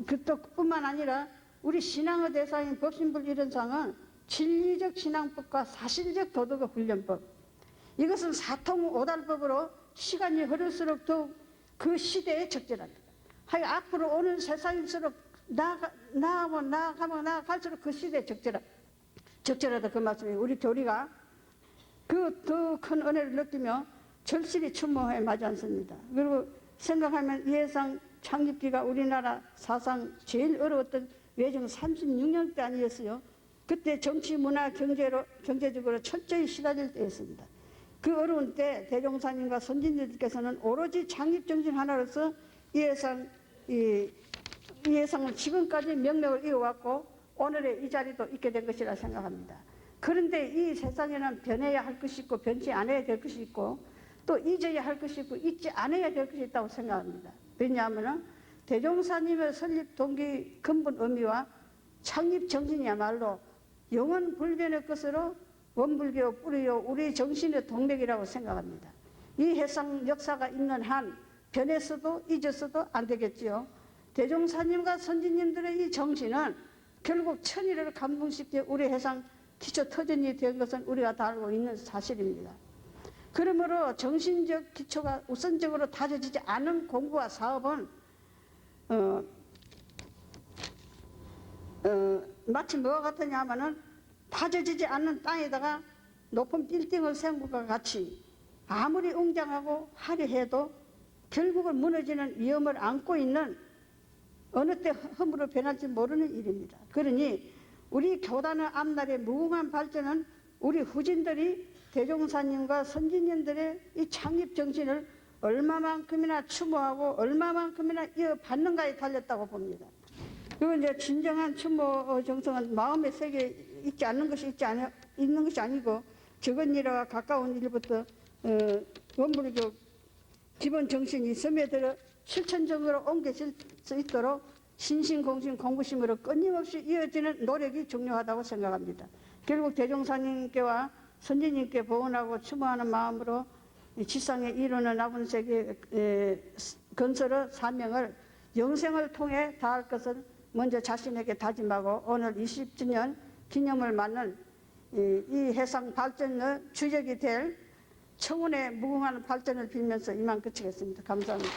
그뿐만 아니라 우리 신앙의 대상인 법신불일원상은 진리적 신앙법과 사실적 도덕의 훈련법, 이것은 사통오달법으로 시간이 흐를수록 더욱 그 시대에 적절합니다. 하여 앞으로 오는 세상일수록 나아가면 그 시대에 적절하다 그 말씀이에요. 우리 교리가 그 더 큰 은혜를 느끼며 절실히 추모해 마지 않습니다. 그리고 생각하면 이해상 창립기가 우리나라 사상 제일 어려웠던 외정 36년 때 아니었어요. 그때 정치, 문화, 경제적으로 철저히 시달릴 때였습니다. 그 어려운 때 대종사님과 선진들께서는 오로지 창립정신 하나로서 이해상을 지금까지 명맥을 이어왔고 오늘의 이 자리도 있게 된 것이라 생각합니다. 그런데 이 세상에는 변해야 할 것이 있고 변치 않아야 될 것이 있고 또 잊어야 할 것이 있고 잊지 않아야 될 것이 있다고 생각합니다. 왜냐하면 대종사님의 설립 동기 근본 의미와 창립 정신이야말로 영원 불변의 것으로 원불교 뿌리요 우리 정신의 동맥이라고 생각합니다. 이 해상 역사가 있는 한 변했어도 잊었어도 안 되겠지요. 대종사님과 선진님들의 이 정신은 결국 천일을 감동시켜 우리 해상 기초 터전이 된 것은 우리가 다 알고 있는 사실입니다. 그러므로 정신적 기초가 우선적으로 다져지지 않은 공부와 사업은 마치 뭐와 같으냐 하면은 다져지지 않는 땅에다가 높은 빌딩을 세운 것과 같이 아무리 웅장하고 화려해도 결국은 무너지는 위험을 안고 있는 어느 때 흠으로 변할지 모르는 일입니다. 그러니 우리 교단의 앞날의 무궁한 발전은 우리 후진들이 대종사님과 선진님들의 이 창립 정신을 얼마만큼이나 추모하고 얼마만큼이나 이어받는가에 달렸다고 봅니다. 그리고 이제 진정한 추모 정성은 마음의 세계에 있지 않는 것이 있는 것이 아니고 적은 일과 가까운 일부터 원불교 기본 정신이 스며들어 실천적으로 옮겨질 수 있도록 신신공신 공부심으로 끊임없이 이어지는 노력이 중요하다고 생각합니다. 결국 대종사님께와 선진님께 봉헌하고 추모하는 마음으로 지상에 이루는 남은 세계 건설의 사명을 영생을 통해 다할 것을 먼저 자신에게 다짐하고 오늘 20주년 기념을 맞는 이 해상 발전의 주역이 될 청운의 무궁한 발전을 빌면서 이만 그치겠습니다. 감사합니다.